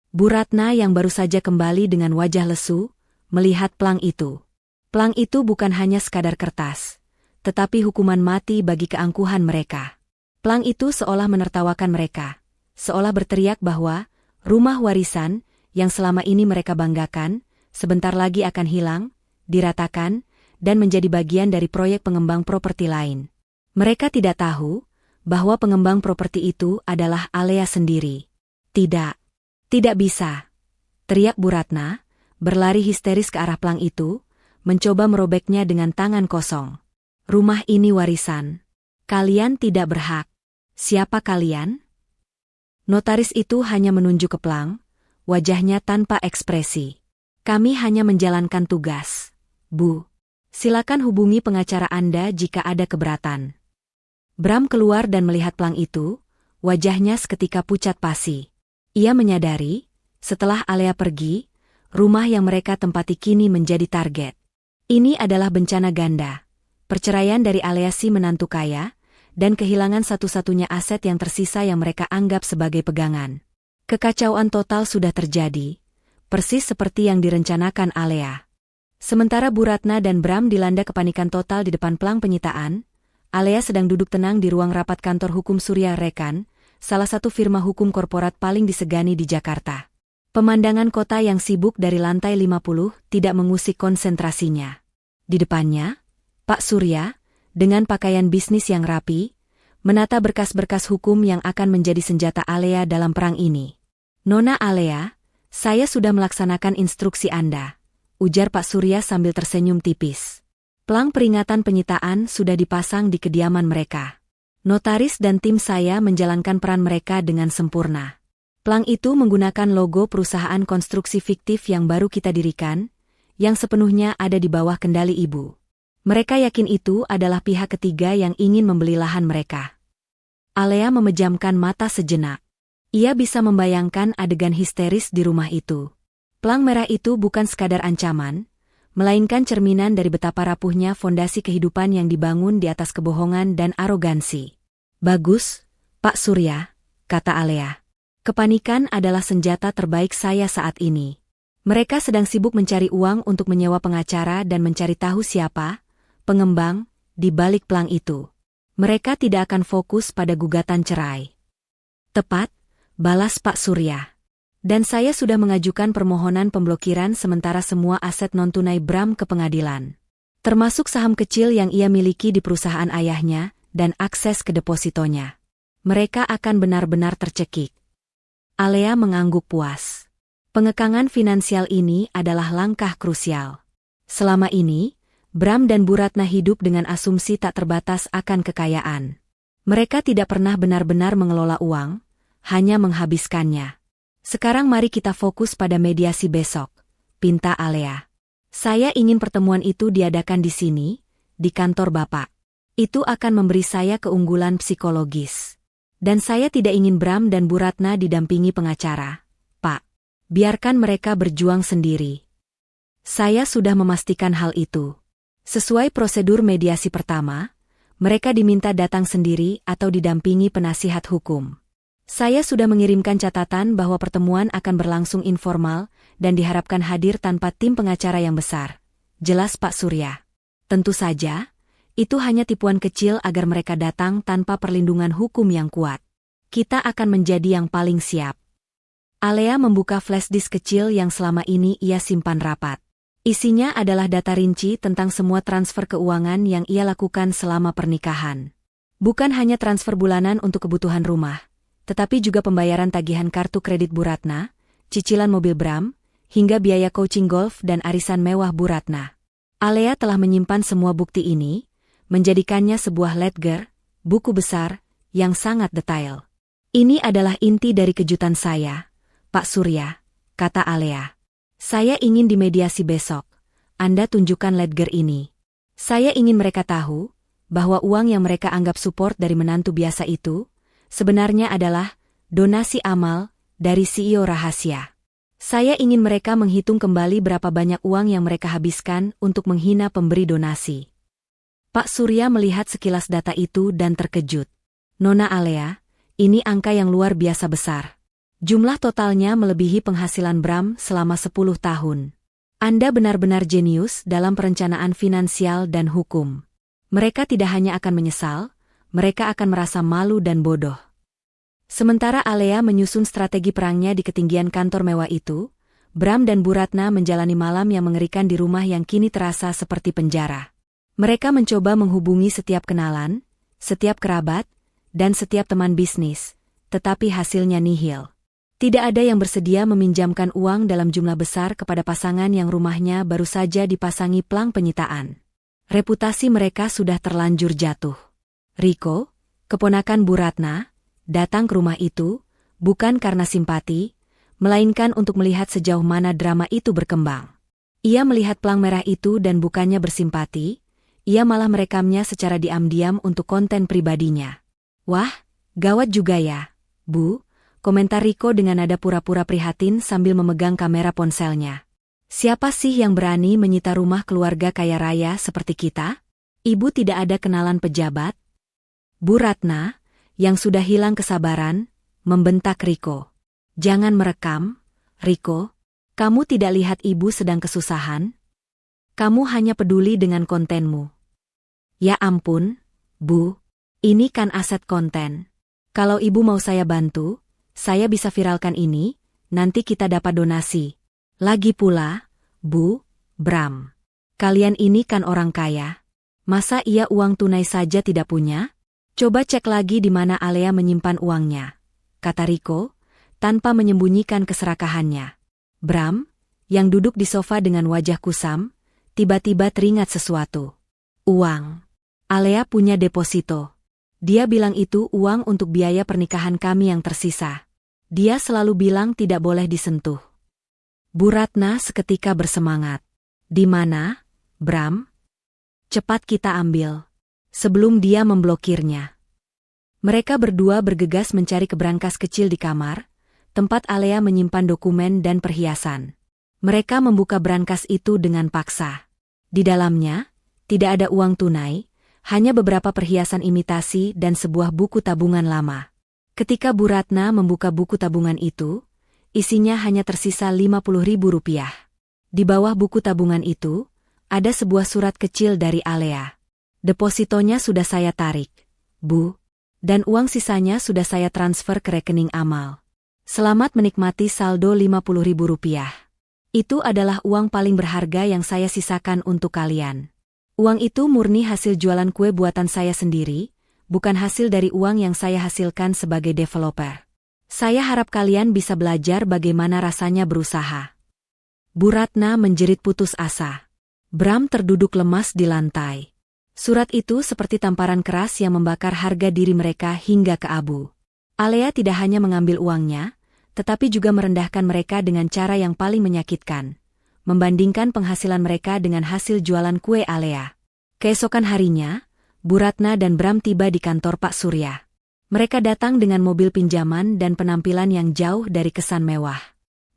Bu Ratna yang baru saja kembali dengan wajah lesu, melihat plang itu. Plang itu bukan hanya sekadar kertas, tetapi hukuman mati bagi keangkuhan mereka. Plang itu seolah menertawakan mereka, seolah berteriak bahwa rumah warisan yang selama ini mereka banggakan, sebentar lagi akan hilang, diratakan, dan menjadi bagian dari proyek pengembang properti lain. Mereka tidak tahu bahwa pengembang properti itu adalah Alea sendiri. Tidak. Tidak bisa. Teriak Bu Ratna, berlari histeris ke arah plang itu, mencoba merobeknya dengan tangan kosong. Rumah ini warisan. Kalian tidak berhak. Siapa kalian? Notaris itu hanya menunjuk ke plang, wajahnya tanpa ekspresi. Kami hanya menjalankan tugas. Bu, silakan hubungi pengacara Anda jika ada keberatan. Bram keluar dan melihat plang itu, wajahnya seketika pucat pasi. Ia menyadari, setelah Alea pergi, rumah yang mereka tempati kini menjadi target. Ini adalah bencana ganda. Perceraian dari Alea si menantu kaya, dan kehilangan satu-satunya aset yang tersisa yang mereka anggap sebagai pegangan. Kekacauan total sudah terjadi, persis seperti yang direncanakan Alea. Sementara Bu Ratna dan Bram dilanda kepanikan total di depan plang penyitaan, Alea sedang duduk tenang di ruang rapat kantor hukum Surya Rekan, salah satu firma hukum korporat paling disegani di Jakarta. Pemandangan kota yang sibuk dari lantai 50 tidak mengusik konsentrasinya. Di depannya, Pak Surya, dengan pakaian bisnis yang rapi, menata berkas-berkas hukum yang akan menjadi senjata Alea dalam perang ini. Nona Alea, saya sudah melaksanakan instruksi Anda, ujar Pak Surya sambil tersenyum tipis. Plang peringatan penyitaan sudah dipasang di kediaman mereka. Notaris dan tim saya menjalankan peran mereka dengan sempurna. Plang itu menggunakan logo perusahaan konstruksi fiktif yang baru kita dirikan, yang sepenuhnya ada di bawah kendali Ibu. Mereka yakin itu adalah pihak ketiga yang ingin membeli lahan mereka. Alea memejamkan mata sejenak. Ia bisa membayangkan adegan histeris di rumah itu. Plang merah itu bukan sekadar ancaman, melainkan cerminan dari betapa rapuhnya fondasi kehidupan yang dibangun di atas kebohongan dan arogansi. Bagus, Pak Surya, kata Alea. Kepanikan adalah senjata terbaik saya saat ini. Mereka sedang sibuk mencari uang untuk menyewa pengacara dan mencari tahu siapa pengembang di balik plang itu. Mereka tidak akan fokus pada gugatan cerai. Tepat, balas Pak Surya. Dan saya sudah mengajukan permohonan pemblokiran sementara semua aset non-tunai Bram ke pengadilan. Termasuk saham kecil yang ia miliki di perusahaan ayahnya dan akses ke depositonya. Mereka akan benar-benar tercekik. Alea mengangguk puas. Pengekangan finansial ini adalah langkah krusial. Selama ini, Bram dan Bu Ratna hidup dengan asumsi tak terbatas akan kekayaan. Mereka tidak pernah benar-benar mengelola uang, hanya menghabiskannya. Sekarang mari kita fokus pada mediasi besok, pinta Alea. Saya ingin pertemuan itu diadakan di sini, di kantor Bapak. Itu akan memberi saya keunggulan psikologis. Dan saya tidak ingin Bram dan Bu Ratna didampingi pengacara. Pak, biarkan mereka berjuang sendiri. Saya sudah memastikan hal itu. Sesuai prosedur mediasi pertama, mereka diminta datang sendiri atau didampingi penasihat hukum. Saya sudah mengirimkan catatan bahwa pertemuan akan berlangsung informal dan diharapkan hadir tanpa tim pengacara yang besar. Jelas Pak Surya. Tentu saja, itu hanya tipuan kecil agar mereka datang tanpa perlindungan hukum yang kuat. Kita akan menjadi yang paling siap. Alea membuka flash disk kecil yang selama ini ia simpan rapat. Isinya adalah data rinci tentang semua transfer keuangan yang ia lakukan selama pernikahan. Bukan hanya transfer bulanan untuk kebutuhan rumah, tetapi juga pembayaran tagihan kartu kredit Bu Ratna, cicilan mobil Bram, hingga biaya coaching golf dan arisan mewah Bu Ratna. Alea telah menyimpan semua bukti ini, menjadikannya sebuah ledger, buku besar, yang sangat detail. Ini adalah inti dari kejutan saya, Pak Surya, kata Alea. Saya ingin di mediasi besok, Anda tunjukkan ledger ini. Saya ingin mereka tahu, bahwa uang yang mereka anggap support dari menantu biasa itu, sebenarnya adalah donasi amal dari CEO rahasia. Saya ingin mereka menghitung kembali berapa banyak uang yang mereka habiskan untuk menghina pemberi donasi. Pak Surya melihat sekilas data itu dan terkejut. Nona Alea, ini angka yang luar biasa besar. Jumlah totalnya melebihi penghasilan Bram selama 10 tahun. Anda benar-benar jenius dalam perencanaan finansial dan hukum. Mereka tidak hanya akan menyesal, mereka akan merasa malu dan bodoh. Sementara Alea menyusun strategi perangnya di ketinggian kantor mewah itu, Bram dan Bu Ratna menjalani malam yang mengerikan di rumah yang kini terasa seperti penjara. Mereka mencoba menghubungi setiap kenalan, setiap kerabat, dan setiap teman bisnis, tetapi hasilnya nihil. Tidak ada yang bersedia meminjamkan uang dalam jumlah besar kepada pasangan yang rumahnya baru saja dipasangi plang penyitaan. Reputasi mereka sudah terlanjur jatuh. Riko, keponakan Bu Ratna, datang ke rumah itu, bukan karena simpati, melainkan untuk melihat sejauh mana drama itu berkembang. Ia melihat plang merah itu dan bukannya bersimpati, ia malah merekamnya secara diam-diam untuk konten pribadinya. Wah, gawat juga ya, Bu, komentar Riko dengan nada pura-pura prihatin sambil memegang kamera ponselnya. Siapa sih yang berani menyita rumah keluarga kaya raya seperti kita? Ibu tidak ada kenalan pejabat? Bu Ratna, yang sudah hilang kesabaran, membentak Riko. Jangan merekam, Riko. Kamu tidak lihat ibu sedang kesusahan? Kamu hanya peduli dengan kontenmu. Ya ampun, Bu. Ini kan aset konten. Kalau ibu mau saya bantu, saya bisa viralkan ini, nanti kita dapat donasi. Lagi pula, Bu, Bram. Kalian ini kan orang kaya. Masa ia uang tunai saja tidak punya? Coba cek lagi di mana Alea menyimpan uangnya, kata Riko, tanpa menyembunyikan keserakahannya. Bram, yang duduk di sofa dengan wajah kusam, tiba-tiba teringat sesuatu. Uang. Alea punya deposito. Dia bilang itu uang untuk biaya pernikahan kami yang tersisa. Dia selalu bilang tidak boleh disentuh. Bu Ratna seketika bersemangat. Di mana, Bram? Cepat kita ambil. Sebelum dia memblokirnya. Mereka berdua bergegas mencari keberangkas kecil di kamar, tempat Alea menyimpan dokumen dan perhiasan. Mereka membuka berangkas itu dengan paksa. Di dalamnya, tidak ada uang tunai, hanya beberapa perhiasan imitasi dan sebuah buku tabungan lama. Ketika Bu Ratna membuka buku tabungan itu, isinya hanya tersisa Rp50.000. Di bawah buku tabungan itu, ada sebuah surat kecil dari Alea. Depositonya sudah saya tarik, Bu, dan uang sisanya sudah saya transfer ke rekening amal. Selamat menikmati saldo Rp50.000. Itu adalah uang paling berharga yang saya sisakan untuk kalian. Uang itu murni hasil jualan kue buatan saya sendiri, bukan hasil dari uang yang saya hasilkan sebagai developer. Saya harap kalian bisa belajar bagaimana rasanya berusaha. Bu Ratna menjerit putus asa. Bram terduduk lemas di lantai. Surat itu seperti tamparan keras yang membakar harga diri mereka hingga ke abu. Alea tidak hanya mengambil uangnya, tetapi juga merendahkan mereka dengan cara yang paling menyakitkan, membandingkan penghasilan mereka dengan hasil jualan kue Alea. Keesokan harinya, Bu Ratna dan Bram tiba di kantor Pak Surya. Mereka datang dengan mobil pinjaman dan penampilan yang jauh dari kesan mewah.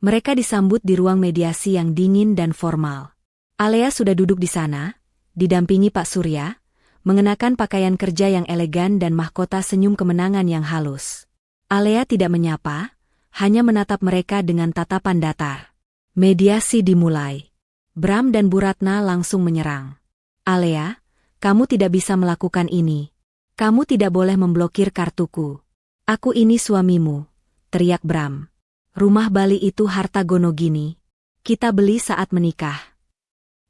Mereka disambut di ruang mediasi yang dingin dan formal. Alea sudah duduk di sana, didampingi Pak Surya, mengenakan pakaian kerja yang elegan dan mahkota senyum kemenangan yang halus. Alea tidak menyapa, hanya menatap mereka dengan tatapan datar. Mediasi dimulai. Bram dan Bu Ratna langsung menyerang. Alea, kamu tidak bisa melakukan ini. Kamu tidak boleh memblokir kartuku. Aku ini suamimu, teriak Bram. Rumah Bali itu harta Gonogini. Kita beli saat menikah.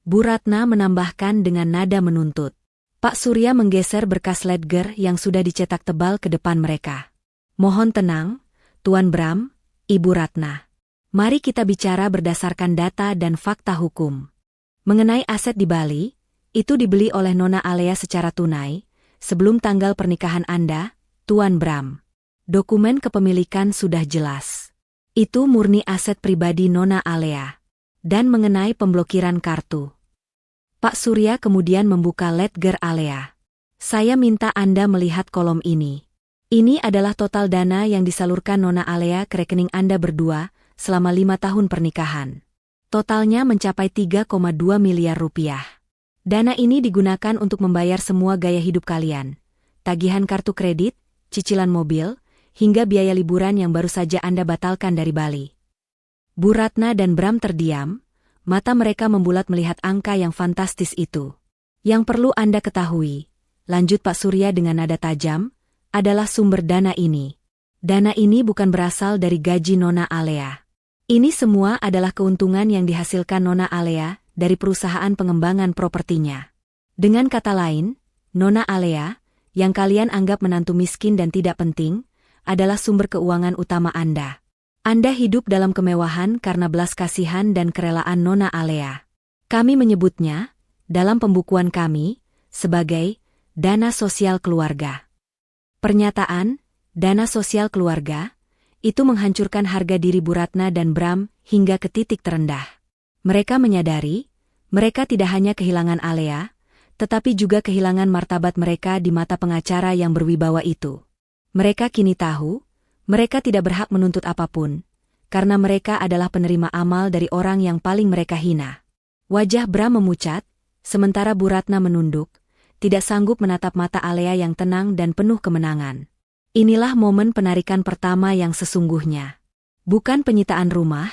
Bu Ratna menambahkan dengan nada menuntut. Pak Surya menggeser berkas ledger yang sudah dicetak tebal ke depan mereka. Mohon tenang, Tuan Bram, Ibu Ratna. Mari kita bicara berdasarkan data dan fakta hukum. Mengenai aset di Bali, itu dibeli oleh Nona Alea secara tunai, sebelum tanggal pernikahan Anda, Tuan Bram. Dokumen kepemilikan sudah jelas. Itu murni aset pribadi Nona Alea. Dan mengenai pemblokiran kartu. Pak Surya kemudian membuka ledger Alea. Saya minta Anda melihat kolom ini. Ini adalah total dana yang disalurkan Nona Alea ke rekening Anda berdua selama 5 tahun pernikahan. Totalnya mencapai 3,2 miliar rupiah. Dana ini digunakan untuk membayar semua gaya hidup kalian. Tagihan kartu kredit, cicilan mobil, hingga biaya liburan yang baru saja Anda batalkan dari Bali. Bu Ratna dan Bram terdiam, mata mereka membulat melihat angka yang fantastis itu. Yang perlu Anda ketahui, lanjut Pak Surya dengan nada tajam, adalah sumber dana ini. Dana ini bukan berasal dari gaji Nona Alea. Ini semua adalah keuntungan yang dihasilkan Nona Alea dari perusahaan pengembangan propertinya. Dengan kata lain, Nona Alea yang kalian anggap menantu miskin dan tidak penting, adalah sumber keuangan utama Anda. Anda hidup dalam kemewahan karena belas kasihan dan kerelaan Nona Alea. Kami menyebutnya, dalam pembukuan kami, sebagai dana sosial keluarga. Pernyataan, dana sosial keluarga, itu menghancurkan harga diri Bu Ratna dan Bram hingga ke titik terendah. Mereka menyadari, mereka tidak hanya kehilangan Alea, tetapi juga kehilangan martabat mereka di mata pengacara yang berwibawa itu. Mereka kini tahu, mereka tidak berhak menuntut apapun, karena mereka adalah penerima amal dari orang yang paling mereka hina. Wajah Bram memucat, sementara Bu Ratna menunduk, tidak sanggup menatap mata Alea yang tenang dan penuh kemenangan. Inilah momen penarikan pertama yang sesungguhnya. Bukan penyitaan rumah,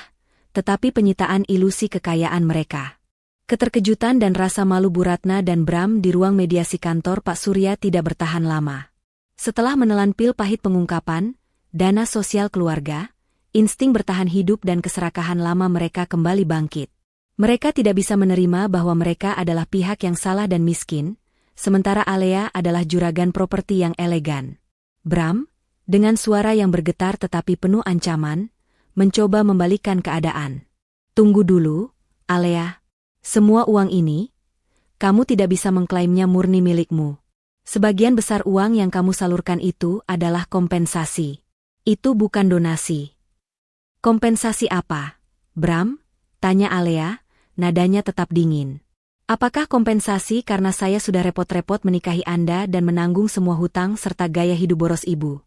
tetapi penyitaan ilusi kekayaan mereka. Keterkejutan dan rasa malu Bu Ratna dan Bram di ruang mediasi kantor Pak Surya tidak bertahan lama. Setelah menelan pil pahit pengungkapan, dana sosial keluarga, insting bertahan hidup dan keserakahan lama mereka kembali bangkit. Mereka tidak bisa menerima bahwa mereka adalah pihak yang salah dan miskin, sementara Alea adalah juragan properti yang elegan. Bram, dengan suara yang bergetar tetapi penuh ancaman, mencoba membalikkan keadaan. Tunggu dulu, Alea. Semua uang ini, kamu tidak bisa mengklaimnya murni milikmu. Sebagian besar uang yang kamu salurkan itu adalah kompensasi. Itu bukan donasi. Kompensasi apa, Bram? Tanya Alea, nadanya tetap dingin. Apakah kompensasi karena saya sudah repot-repot menikahi Anda dan menanggung semua hutang serta gaya hidup boros ibu?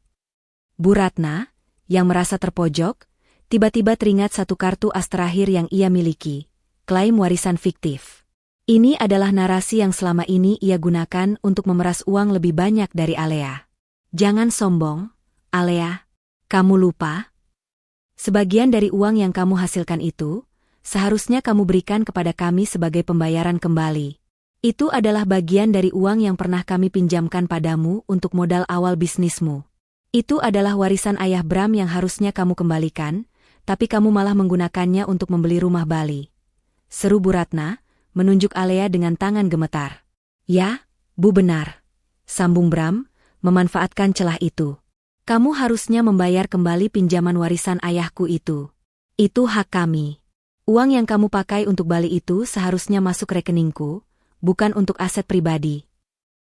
Bu Ratna, yang merasa terpojok, tiba-tiba teringat satu kartu as terakhir yang ia miliki, klaim warisan fiktif. Ini adalah narasi yang selama ini ia gunakan untuk memeras uang lebih banyak dari Alea. Jangan sombong, Alea. Kamu lupa? Sebagian dari uang yang kamu hasilkan itu, seharusnya kamu berikan kepada kami sebagai pembayaran kembali. Itu adalah bagian dari uang yang pernah kami pinjamkan padamu untuk modal awal bisnismu. Itu adalah warisan ayah Bram yang harusnya kamu kembalikan, tapi kamu malah menggunakannya untuk membeli rumah Bali. Seru Bu Ratna, menunjuk Alea dengan tangan gemetar. Ya, Bu benar. Sambung Bram, memanfaatkan celah itu. Kamu harusnya membayar kembali pinjaman warisan ayahku itu. Itu hak kami. Uang yang kamu pakai untuk Bali itu seharusnya masuk rekeningku, bukan untuk aset pribadi.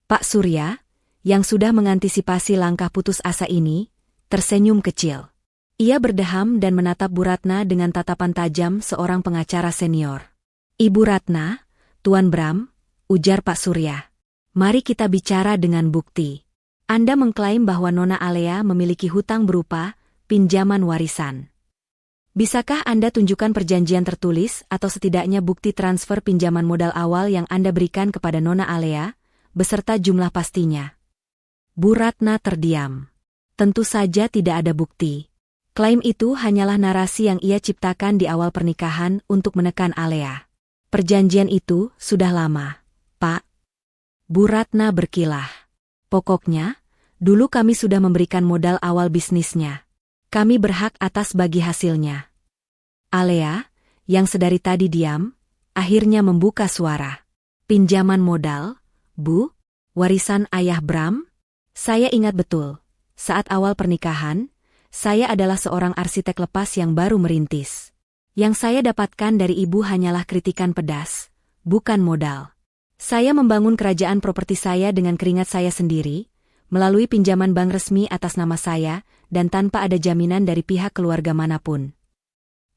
Pak Surya, yang sudah mengantisipasi langkah putus asa ini, tersenyum kecil. Ia berdeham dan menatap Bu Ratna dengan tatapan tajam seorang pengacara senior. Ibu Ratna, Tuan Bram, ujar Pak Surya. Mari kita bicara dengan bukti. Anda mengklaim bahwa Nona Alea memiliki hutang berupa pinjaman warisan. Bisakah Anda tunjukkan perjanjian tertulis atau setidaknya bukti transfer pinjaman modal awal yang Anda berikan kepada Nona Alea, beserta jumlah pastinya? Bu Ratna terdiam. Tentu saja tidak ada bukti. Klaim itu hanyalah narasi yang ia ciptakan di awal pernikahan untuk menekan Alea. Perjanjian itu sudah lama, Pak. Bu Ratna berkilah. Pokoknya, dulu kami sudah memberikan modal awal bisnisnya. Kami berhak atas bagi hasilnya. Alea, yang sedari tadi diam, akhirnya membuka suara. Pinjaman modal, Bu? Warisan ayah Bram? Saya ingat betul, saat awal pernikahan, saya adalah seorang arsitek lepas yang baru merintis. Yang saya dapatkan dari ibu hanyalah kritikan pedas, bukan modal. Saya membangun kerajaan properti saya dengan keringat saya sendiri, melalui pinjaman bank resmi atas nama saya, dan tanpa ada jaminan dari pihak keluarga manapun.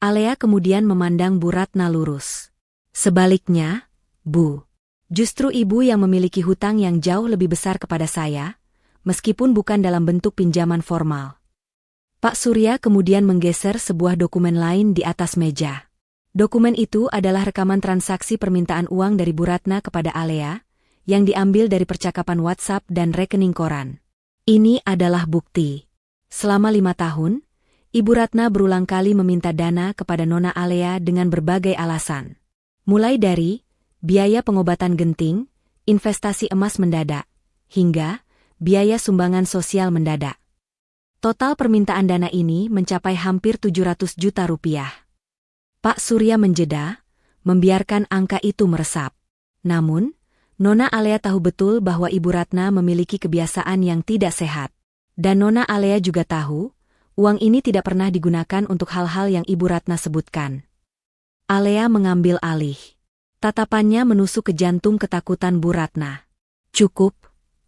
Alea kemudian memandang Bu Ratna lurus. Sebaliknya, Bu, justru ibu yang memiliki hutang yang jauh lebih besar kepada saya, meskipun bukan dalam bentuk pinjaman formal. Pak Surya kemudian menggeser sebuah dokumen lain di atas meja. Dokumen itu adalah rekaman transaksi permintaan uang dari Bu Ratna kepada Alea, yang diambil dari percakapan WhatsApp dan rekening koran. Ini adalah bukti. Selama 5 tahun, Ibu Ratna berulang kali meminta dana kepada Nona Alea dengan berbagai alasan. Mulai dari biaya pengobatan genting, investasi emas mendadak, hingga biaya sumbangan sosial mendadak. Total permintaan dana ini mencapai hampir 700 juta rupiah. Pak Surya menjeda, membiarkan angka itu meresap. Namun, Nona Alea tahu betul bahwa Ibu Ratna memiliki kebiasaan yang tidak sehat. Dan Nona Alea juga tahu, uang ini tidak pernah digunakan untuk hal-hal yang Ibu Ratna sebutkan. Alea mengambil alih. Tatapannya menusuk ke jantung ketakutan Bu Ratna. Cukup,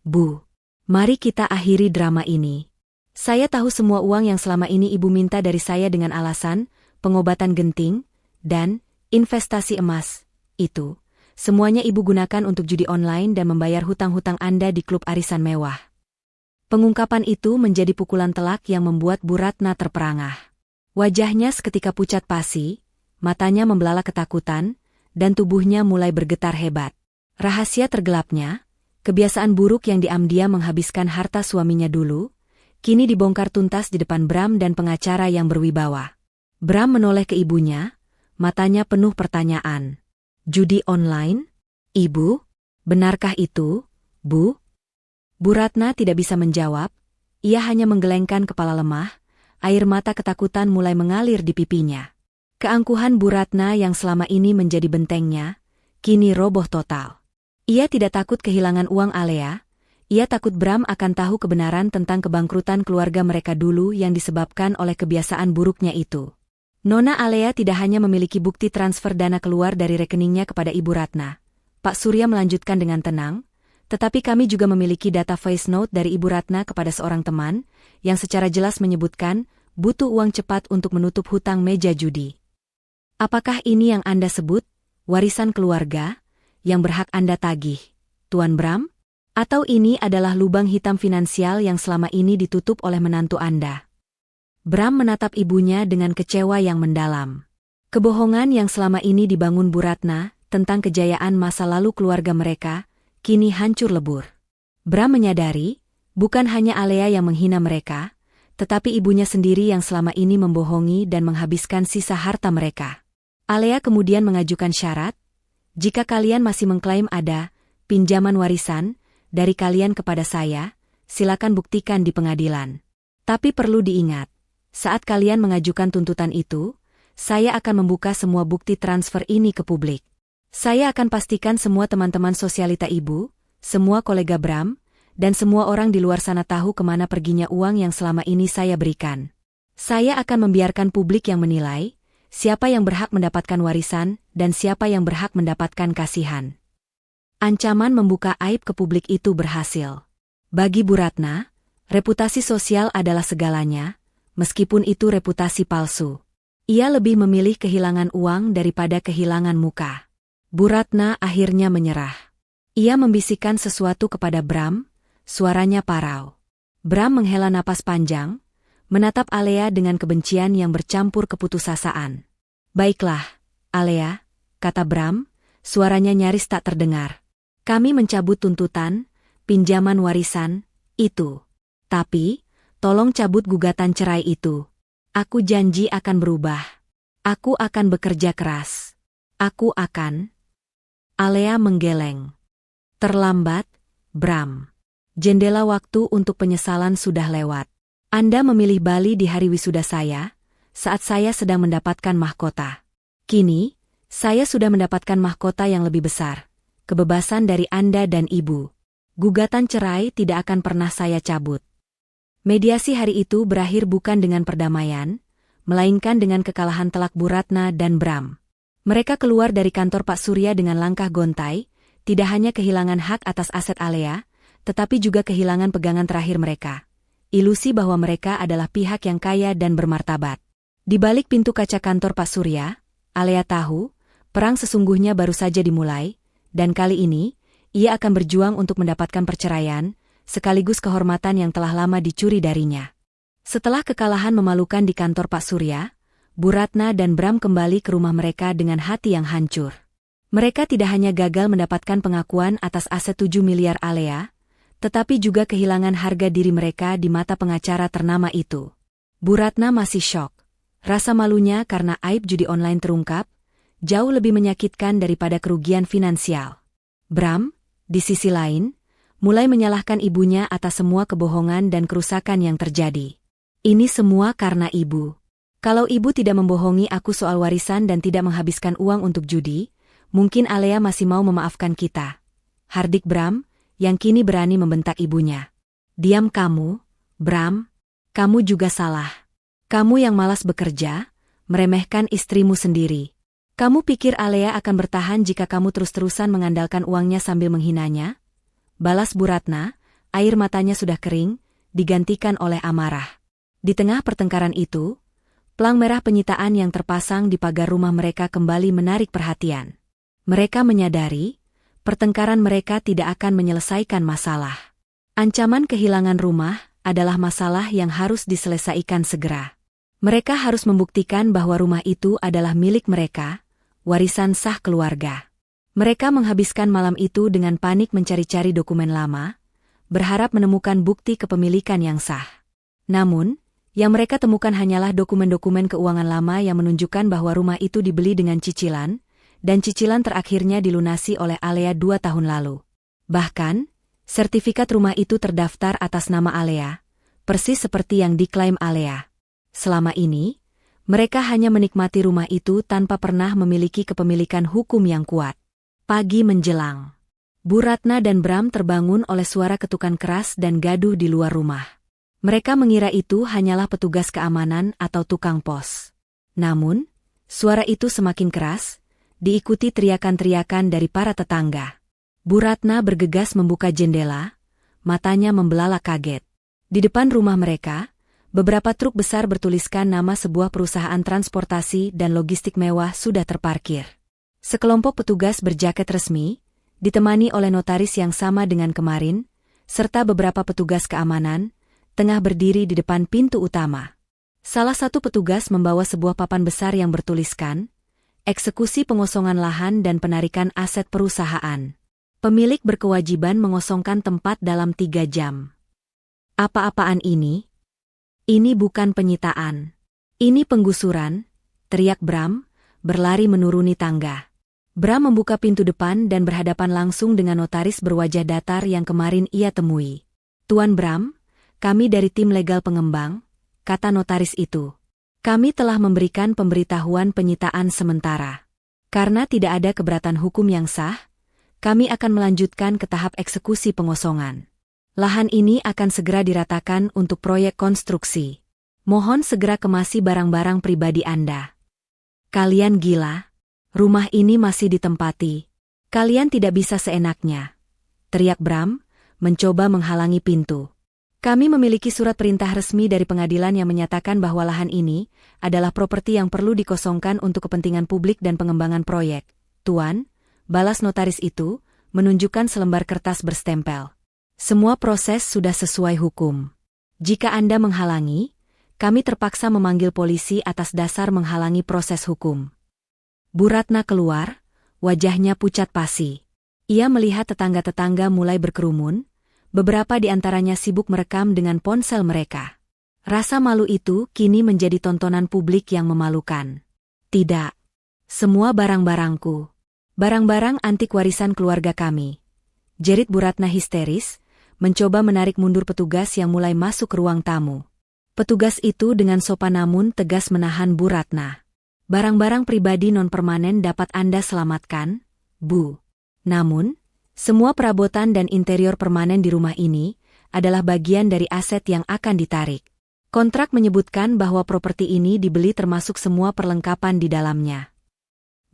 Bu. Mari kita akhiri drama ini. Saya tahu semua uang yang selama ini Ibu minta dari saya dengan alasan pengobatan genting dan investasi emas. Itu, semuanya Ibu gunakan untuk judi online dan membayar hutang-hutang Anda di klub arisan mewah. Pengungkapan itu menjadi pukulan telak yang membuat Bu Ratna terperangah. Wajahnya seketika pucat pasi, matanya membelalak ketakutan, dan tubuhnya mulai bergetar hebat. Rahasia tergelapnya, kebiasaan buruk yang diam-diam menghabiskan harta suaminya dulu, kini dibongkar tuntas di depan Bram dan pengacara yang berwibawa. Bram menoleh ke ibunya, matanya penuh pertanyaan. Judi online? Ibu? Benarkah itu, Bu? Bu Ratna tidak bisa menjawab, ia hanya menggelengkan kepala lemah, air mata ketakutan mulai mengalir di pipinya. Keangkuhan Bu Ratna yang selama ini menjadi bentengnya, kini roboh total. Ia tidak takut kehilangan uang Alea, ia takut Bram akan tahu kebenaran tentang kebangkrutan keluarga mereka dulu yang disebabkan oleh kebiasaan buruknya itu. Nona Alea tidak hanya memiliki bukti transfer dana keluar dari rekeningnya kepada Ibu Ratna. Pak Surya melanjutkan dengan tenang, tetapi kami juga memiliki data voice note dari Ibu Ratna kepada seorang teman, yang secara jelas menyebutkan, butuh uang cepat untuk menutup hutang meja judi. Apakah ini yang Anda sebut, warisan keluarga, yang berhak Anda tagih, Tuan Bram? Atau ini adalah lubang hitam finansial yang selama ini ditutup oleh menantu Anda? Bram menatap ibunya dengan kecewa yang mendalam. Kebohongan yang selama ini dibangun Bu Ratna tentang kejayaan masa lalu keluarga mereka, kini hancur lebur. Bram menyadari, bukan hanya Alea yang menghina mereka, tetapi ibunya sendiri yang selama ini membohongi dan menghabiskan sisa harta mereka. Alea kemudian mengajukan syarat, jika kalian masih mengklaim ada pinjaman warisan dari kalian kepada saya, silakan buktikan di pengadilan. Tapi perlu diingat, saat kalian mengajukan tuntutan itu, saya akan membuka semua bukti transfer ini ke publik. Saya akan pastikan semua teman-teman sosialita Ibu, semua kolega Bram, dan semua orang di luar sana tahu kemana perginya uang yang selama ini saya berikan. Saya akan membiarkan publik yang menilai, siapa yang berhak mendapatkan warisan dan siapa yang berhak mendapatkan kasihan. Ancaman membuka aib ke publik itu berhasil. Bagi Bu Ratna, reputasi sosial adalah segalanya, meskipun itu reputasi palsu. Ia lebih memilih kehilangan uang daripada kehilangan muka. Bu Ratna akhirnya menyerah. Ia membisikkan sesuatu kepada Bram, suaranya parau. Bram menghela napas panjang, menatap Alea dengan kebencian yang bercampur keputusasaan. Baiklah, Alea, kata Bram, suaranya nyaris tak terdengar. Kami mencabut tuntutan, pinjaman warisan, itu. Tapi, tolong cabut gugatan cerai itu. Aku janji akan berubah. Aku akan bekerja keras. Aku akan. Alea menggeleng. Terlambat, Bram. Jendela waktu untuk penyesalan sudah lewat. Anda memilih Bali di hari wisuda saya, saat saya sedang mendapatkan mahkota. Kini, saya sudah mendapatkan mahkota yang lebih besar. Kebebasan dari Anda dan Ibu. Gugatan cerai tidak akan pernah saya cabut. Mediasi hari itu berakhir bukan dengan perdamaian, melainkan dengan kekalahan telak Bu Ratna dan Bram. Mereka keluar dari kantor Pak Surya dengan langkah gontai, tidak hanya kehilangan hak atas aset Alea, tetapi juga kehilangan pegangan terakhir mereka. Ilusi bahwa mereka adalah pihak yang kaya dan bermartabat. Di balik pintu kaca kantor Pak Surya, Alea tahu, perang sesungguhnya baru saja dimulai, dan kali ini, ia akan berjuang untuk mendapatkan perceraian, sekaligus kehormatan yang telah lama dicuri darinya. Setelah kekalahan memalukan di kantor Pak Surya, Bu Ratna dan Bram kembali ke rumah mereka dengan hati yang hancur. Mereka tidak hanya gagal mendapatkan pengakuan atas aset 7 miliar Alea, tetapi juga kehilangan harga diri mereka di mata pengacara ternama itu. Bu Ratna masih syok. Rasa malunya karena aib judi online terungkap, jauh lebih menyakitkan daripada kerugian finansial. Bram, di sisi lain, mulai menyalahkan ibunya atas semua kebohongan dan kerusakan yang terjadi. Ini semua karena Ibu. Kalau Ibu tidak membohongi aku soal warisan dan tidak menghabiskan uang untuk judi, mungkin Alea masih mau memaafkan kita. hardik Bram, yang kini berani membentak ibunya. Diam kamu, Bram. Kamu juga salah. Kamu yang malas bekerja, meremehkan istrimu sendiri. Kamu pikir Alea akan bertahan jika kamu terus-terusan mengandalkan uangnya sambil menghinanya? Balas Bu Ratna, air matanya sudah kering, digantikan oleh amarah. Di tengah pertengkaran itu, pelang merah penyitaan yang terpasang di pagar rumah mereka kembali menarik perhatian. Mereka menyadari, pertengkaran mereka tidak akan menyelesaikan masalah. Ancaman kehilangan rumah adalah masalah yang harus diselesaikan segera. Mereka harus membuktikan bahwa rumah itu adalah milik mereka, warisan sah keluarga. Mereka menghabiskan malam itu dengan panik mencari-cari dokumen lama, berharap menemukan bukti kepemilikan yang sah. Namun, yang mereka temukan hanyalah dokumen-dokumen keuangan lama yang menunjukkan bahwa rumah itu dibeli dengan cicilan, dan cicilan terakhirnya dilunasi oleh Alea 2 tahun lalu. Bahkan, sertifikat rumah itu terdaftar atas nama Alea, persis seperti yang diklaim Alea. Selama ini, mereka hanya menikmati rumah itu tanpa pernah memiliki kepemilikan hukum yang kuat. Pagi menjelang. Bu Ratna dan Bram terbangun oleh suara ketukan keras dan gaduh di luar rumah. Mereka mengira itu hanyalah petugas keamanan atau tukang pos. Namun, suara itu semakin keras, diikuti teriakan-teriakan dari para tetangga. Bu Ratna bergegas membuka jendela, matanya membelalak kaget. Di depan rumah mereka, beberapa truk besar bertuliskan nama sebuah perusahaan transportasi dan logistik mewah sudah terparkir. Sekelompok petugas berjaket resmi, ditemani oleh notaris yang sama dengan kemarin, serta beberapa petugas keamanan, tengah berdiri di depan pintu utama. Salah satu petugas membawa sebuah papan besar yang bertuliskan, eksekusi pengosongan lahan dan penarikan aset perusahaan. Pemilik berkewajiban mengosongkan tempat dalam 3 jam. Apa-apaan ini? Ini bukan penyitaan. Ini penggusuran, teriak Bram, berlari menuruni tangga. Bram membuka pintu depan dan berhadapan langsung dengan notaris berwajah datar yang kemarin ia temui. Tuan Bram, kami dari tim legal pengembang, kata notaris itu. Kami telah memberikan pemberitahuan penyitaan sementara. Karena tidak ada keberatan hukum yang sah, kami akan melanjutkan ke tahap eksekusi pengosongan. Lahan ini akan segera diratakan untuk proyek konstruksi. Mohon segera kemasi barang-barang pribadi Anda. Kalian gila? Rumah ini masih ditempati. Kalian tidak bisa seenaknya, teriak Bram, mencoba menghalangi pintu. Kami memiliki surat perintah resmi dari pengadilan yang menyatakan bahwa lahan ini adalah properti yang perlu dikosongkan untuk kepentingan publik dan pengembangan proyek. Tuan, balas notaris itu, menunjukkan selembar kertas berstempel. Semua proses sudah sesuai hukum. Jika Anda menghalangi, kami terpaksa memanggil polisi atas dasar menghalangi proses hukum. Bu Ratna keluar, wajahnya pucat pasi. Ia melihat tetangga-tetangga mulai berkerumun, beberapa di antaranya sibuk merekam dengan ponsel mereka. Rasa malu itu kini menjadi tontonan publik yang memalukan. Tidak. Semua barang-barangku. Barang-barang antik warisan keluarga kami. Jerit Bu Ratna histeris, mencoba menarik mundur petugas yang mulai masuk ke ruang tamu. Petugas itu dengan sopan namun tegas menahan Bu Ratna. Barang-barang pribadi non-permanen dapat Anda selamatkan, Bu. Namun, semua perabotan dan interior permanen di rumah ini adalah bagian dari aset yang akan ditarik. Kontrak menyebutkan bahwa properti ini dibeli termasuk semua perlengkapan di dalamnya.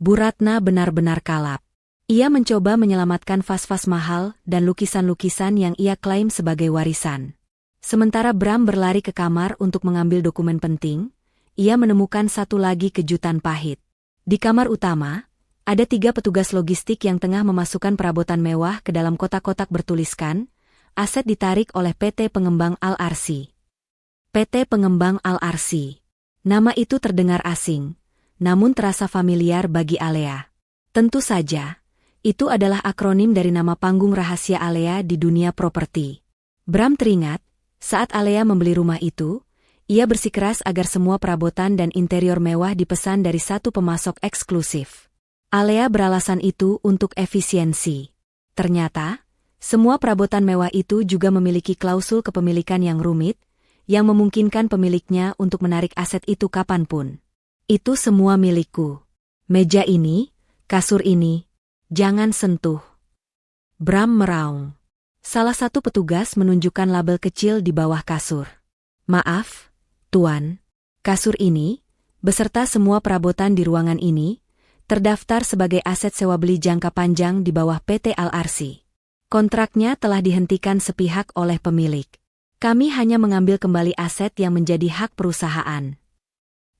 Bu Ratna benar-benar kalap. Ia mencoba menyelamatkan vas-vas mahal dan lukisan-lukisan yang ia klaim sebagai warisan. Sementara Bram berlari ke kamar untuk mengambil dokumen penting, ia menemukan satu lagi kejutan pahit. Di kamar utama, ada 3 petugas logistik yang tengah memasukkan perabotan mewah ke dalam kotak-kotak bertuliskan, aset ditarik oleh PT Pengembang Al-Arsi. PT Pengembang Al-Arsi. Nama itu terdengar asing, namun terasa familiar bagi Alea. Tentu saja, itu adalah akronim dari nama panggung rahasia Alea di dunia properti. Bram teringat, saat Alea membeli rumah itu, ia bersikeras agar semua perabotan dan interior mewah dipesan dari satu pemasok eksklusif. Alea beralasan itu untuk efisiensi. Ternyata, semua perabotan mewah itu juga memiliki klausul kepemilikan yang rumit, yang memungkinkan pemiliknya untuk menarik aset itu kapanpun. Itu semua milikku. Meja ini, kasur ini, jangan sentuh. Bram meraung. Salah satu petugas menunjukkan label kecil di bawah kasur. Maaf, Tuan. Kasur ini, beserta semua perabotan di ruangan ini, terdaftar sebagai aset sewa beli jangka panjang di bawah PT Al-Arsi. Kontraknya telah dihentikan sepihak oleh pemilik. Kami hanya mengambil kembali aset yang menjadi hak perusahaan.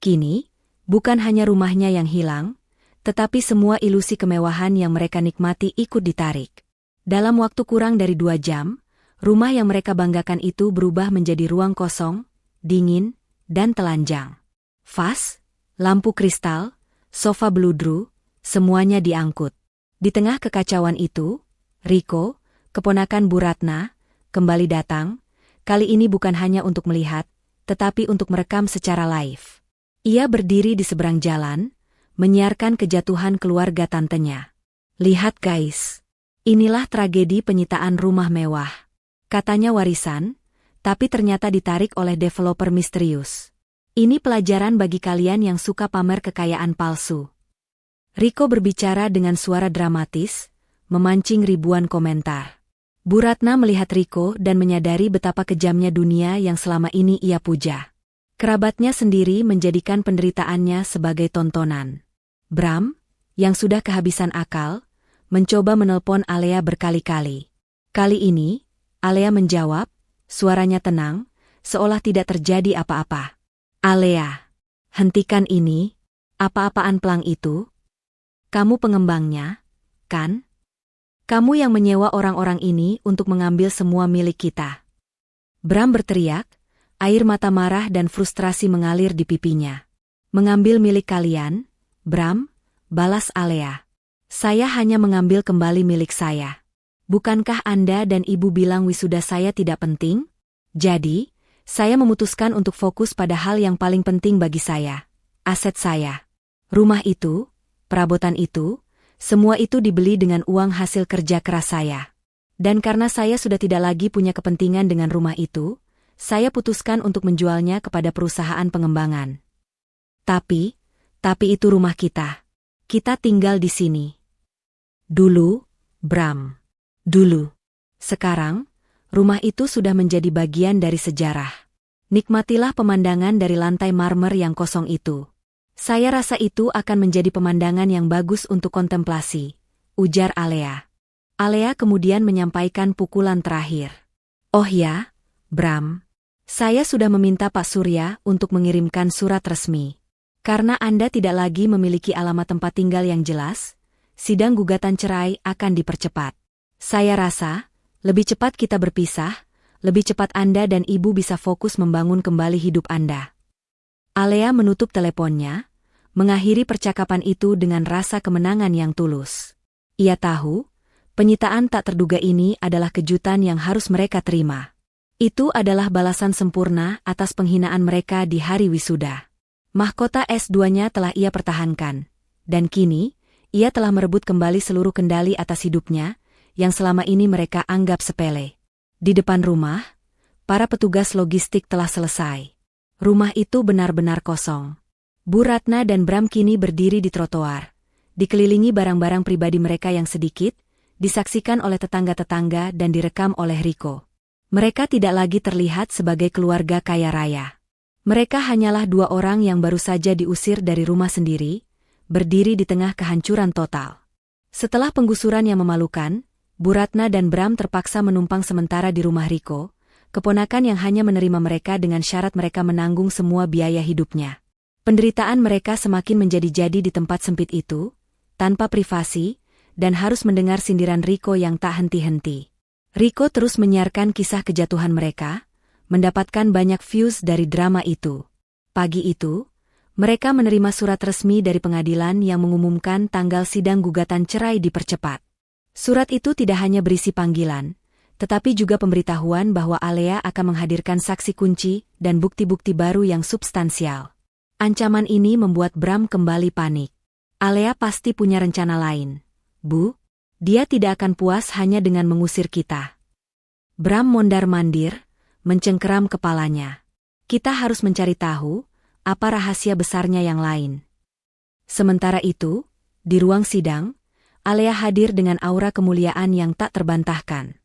Kini, bukan hanya rumahnya yang hilang, tetapi semua ilusi kemewahan yang mereka nikmati ikut ditarik. Dalam waktu kurang dari 2 jam, rumah yang mereka banggakan itu berubah menjadi ruang kosong, dingin, dan telanjang. Vas, lampu kristal, sofa beludru, semuanya diangkut. Di tengah kekacauan itu, Riko, keponakan Bu Ratna, kembali datang, kali ini bukan hanya untuk melihat, tetapi untuk merekam secara live. Ia berdiri di seberang jalan, menyiarkan kejatuhan keluarga tantenya. Lihat guys. Inilah tragedi penyitaan rumah mewah. Katanya warisan, tapi ternyata ditarik oleh developer misterius. Ini pelajaran bagi kalian yang suka pamer kekayaan palsu. Riko berbicara dengan suara dramatis, memancing ribuan komentar. Bu Ratna melihat Riko dan menyadari betapa kejamnya dunia yang selama ini ia puja. Kerabatnya sendiri menjadikan penderitaannya sebagai tontonan. Bram, yang sudah kehabisan akal, mencoba menelpon Alea berkali-kali. Kali ini, Alea menjawab, suaranya tenang, seolah tidak terjadi apa-apa. Alea, hentikan ini, apa-apaan pelang itu? Kamu pengembangnya, kan? Kamu yang menyewa orang-orang ini untuk mengambil semua milik kita. Bram berteriak, air mata marah dan frustrasi mengalir di pipinya. Mengambil milik kalian, Bram, balas Alea. Saya hanya mengambil kembali milik saya. Bukankah Anda dan Ibu bilang wisuda saya tidak penting? Jadi, saya memutuskan untuk fokus pada hal yang paling penting bagi saya. Aset saya. Rumah itu, perabotan itu, semua itu dibeli dengan uang hasil kerja keras saya. Dan karena saya sudah tidak lagi punya kepentingan dengan rumah itu, saya putuskan untuk menjualnya kepada perusahaan pengembangan. Tapi itu rumah kita. Kita tinggal di sini. Dulu, Bram. Dulu. Sekarang, rumah itu sudah menjadi bagian dari sejarah. Nikmatilah pemandangan dari lantai marmer yang kosong itu. Saya rasa itu akan menjadi pemandangan yang bagus untuk kontemplasi, ujar Alea. Alea kemudian menyampaikan pukulan terakhir. Oh ya, Bram. Saya sudah meminta Pak Surya untuk mengirimkan surat resmi. Karena Anda tidak lagi memiliki alamat tempat tinggal yang jelas, sidang gugatan cerai akan dipercepat. Saya rasa, lebih cepat kita berpisah, lebih cepat Anda dan Ibu bisa fokus membangun kembali hidup Anda. Alea menutup teleponnya, mengakhiri percakapan itu dengan rasa kemenangan yang tulus. Ia tahu, penyitaan tak terduga ini adalah kejutan yang harus mereka terima. Itu adalah balasan sempurna atas penghinaan mereka di hari wisuda. Mahkota S2-nya telah ia pertahankan, dan kini, ia telah merebut kembali seluruh kendali atas hidupnya, yang selama ini mereka anggap sepele. Di depan rumah, para petugas logistik telah selesai. Rumah itu benar-benar kosong. Bu Ratna dan Bram kini berdiri di trotoar, dikelilingi barang-barang pribadi mereka yang sedikit, disaksikan oleh tetangga-tetangga dan direkam oleh Riko. Mereka tidak lagi terlihat sebagai keluarga kaya raya. Mereka hanyalah 2 orang yang baru saja diusir dari rumah sendiri, berdiri di tengah kehancuran total. Setelah penggusuran yang memalukan, Bu Ratna dan Bram terpaksa menumpang sementara di rumah Riko, keponakan yang hanya menerima mereka dengan syarat mereka menanggung semua biaya hidupnya. Penderitaan mereka semakin menjadi-jadi di tempat sempit itu, tanpa privasi, dan harus mendengar sindiran Riko yang tak henti-henti. Riko terus menyiarkan kisah kejatuhan mereka, mendapatkan banyak views dari drama itu. Pagi itu, mereka menerima surat resmi dari pengadilan yang mengumumkan tanggal sidang gugatan cerai dipercepat. Surat itu tidak hanya berisi panggilan, tetapi juga pemberitahuan bahwa Alea akan menghadirkan saksi kunci dan bukti-bukti baru yang substansial. Ancaman ini membuat Bram kembali panik. Alea pasti punya rencana lain. Bu, dia tidak akan puas hanya dengan mengusir kita. Bram mondar-mandir, mencengkeram kepalanya. Kita harus mencari tahu, apa rahasia besarnya yang lain. Sementara itu, di ruang sidang, Alea hadir dengan aura kemuliaan yang tak terbantahkan.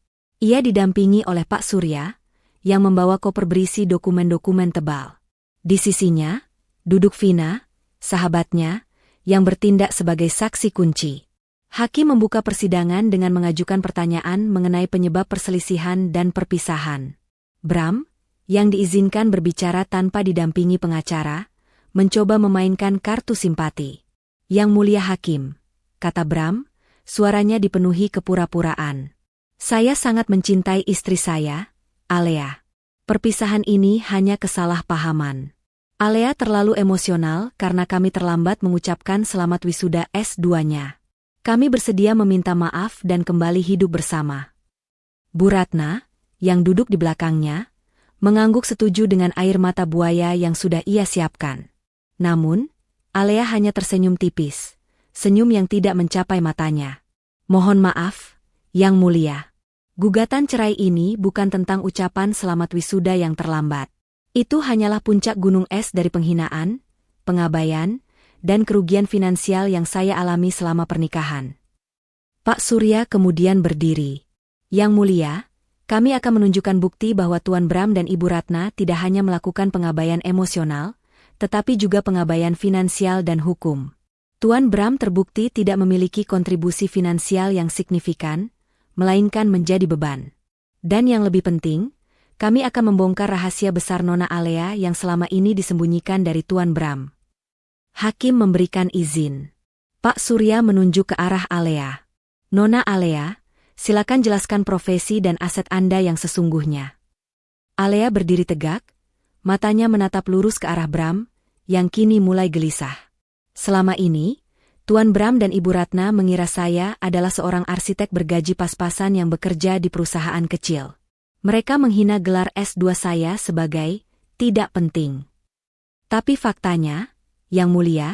Ia didampingi oleh Pak Surya, yang membawa koper berisi dokumen-dokumen tebal. Di sisinya, duduk Vina, sahabatnya, yang bertindak sebagai saksi kunci. Hakim membuka persidangan dengan mengajukan pertanyaan mengenai penyebab perselisihan dan perpisahan. Bram, yang diizinkan berbicara tanpa didampingi pengacara, mencoba memainkan kartu simpati. Yang mulia Hakim, kata Bram, suaranya dipenuhi kepura-puraan. Saya sangat mencintai istri saya, Alea. Perpisahan ini hanya kesalahpahaman. Alea terlalu emosional karena kami terlambat mengucapkan selamat wisuda S2-nya. Kami bersedia meminta maaf dan kembali hidup bersama. Bu Ratna, yang duduk di belakangnya, mengangguk setuju dengan air mata buaya yang sudah ia siapkan. Namun, Alea hanya tersenyum tipis, senyum yang tidak mencapai matanya. Mohon maaf, Yang Mulia. Gugatan cerai ini bukan tentang ucapan selamat wisuda yang terlambat. Itu hanyalah puncak gunung es dari penghinaan, pengabaian, dan kerugian finansial yang saya alami selama pernikahan. Pak Surya kemudian berdiri. Yang Mulia, kami akan menunjukkan bukti bahwa Tuan Bram dan Ibu Ratna tidak hanya melakukan pengabaian emosional, tetapi juga pengabaian finansial dan hukum. Tuan Bram terbukti tidak memiliki kontribusi finansial yang signifikan, melainkan menjadi beban. Dan yang lebih penting, kami akan membongkar rahasia besar Nona Alea yang selama ini disembunyikan dari Tuan Bram. Hakim memberikan izin. Pak Surya menunjuk ke arah Alea. Nona Alea, silakan jelaskan profesi dan aset Anda yang sesungguhnya. Alea berdiri tegak, matanya menatap lurus ke arah Bram, yang kini mulai gelisah. Selama ini, Tuan Bram dan Ibu Ratna mengira saya adalah seorang arsitek bergaji pas-pasan yang bekerja di perusahaan kecil. Mereka menghina gelar S2 saya sebagai tidak penting. Tapi faktanya, Yang Mulia,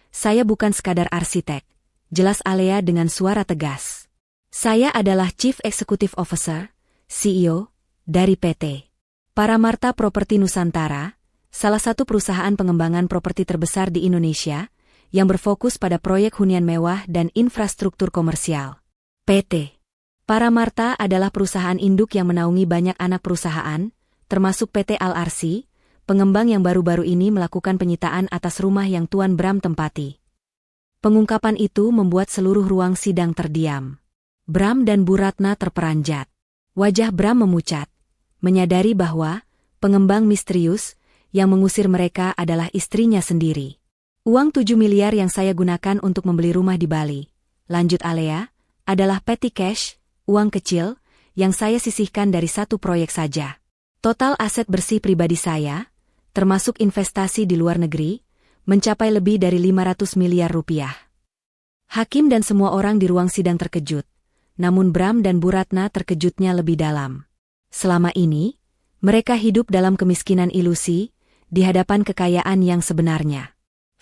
saya bukan sekadar arsitek, jelas Alea dengan suara tegas. Saya adalah Chief Executive Officer, CEO, dari PT Paramarta Properti Nusantara, salah satu perusahaan pengembangan properti terbesar di Indonesia, yang berfokus pada proyek hunian mewah dan infrastruktur komersial. PT Paramarta adalah perusahaan induk yang menaungi banyak anak perusahaan, termasuk PT Al-Arsi, pengembang yang baru-baru ini melakukan penyitaan atas rumah yang Tuan Bram tempati. Pengungkapan itu membuat seluruh ruang sidang terdiam. Bram dan Bu Ratna terperanjat. Wajah Bram memucat, menyadari bahwa pengembang misterius yang mengusir mereka adalah istrinya sendiri. Uang 7 miliar yang saya gunakan untuk membeli rumah di Bali, lanjut Alea, adalah petty cash, uang kecil, yang saya sisihkan dari satu proyek saja. Total aset bersih pribadi saya, termasuk investasi di luar negeri, mencapai lebih dari 500 miliar rupiah. Hakim dan semua orang di ruang sidang terkejut, namun Bram dan Bu Ratna terkejutnya lebih dalam. Selama ini, mereka hidup dalam kemiskinan ilusi, di hadapan kekayaan yang sebenarnya.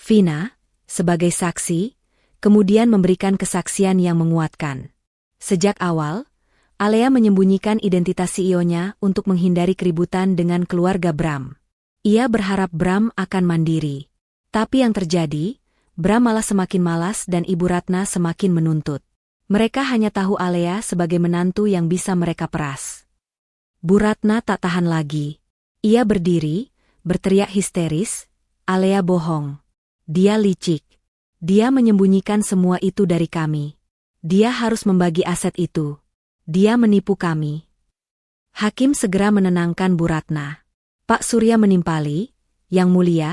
Vina, sebagai saksi, kemudian memberikan kesaksian yang menguatkan. Sejak awal, Alea menyembunyikan identitas CEO-nya untuk menghindari keributan dengan keluarga Bram. Ia berharap Bram akan mandiri. Tapi yang terjadi, Bram malah semakin malas dan Ibu Ratna semakin menuntut. Mereka hanya tahu Alea sebagai menantu yang bisa mereka peras. Bu Ratna tak tahan lagi. Ia berdiri, berteriak histeris, Alea bohong. Dia licik. Dia menyembunyikan semua itu dari kami. Dia harus membagi aset itu. Dia menipu kami. Hakim segera menenangkan Bu Ratna. Pak Surya menimpali, Yang Mulia,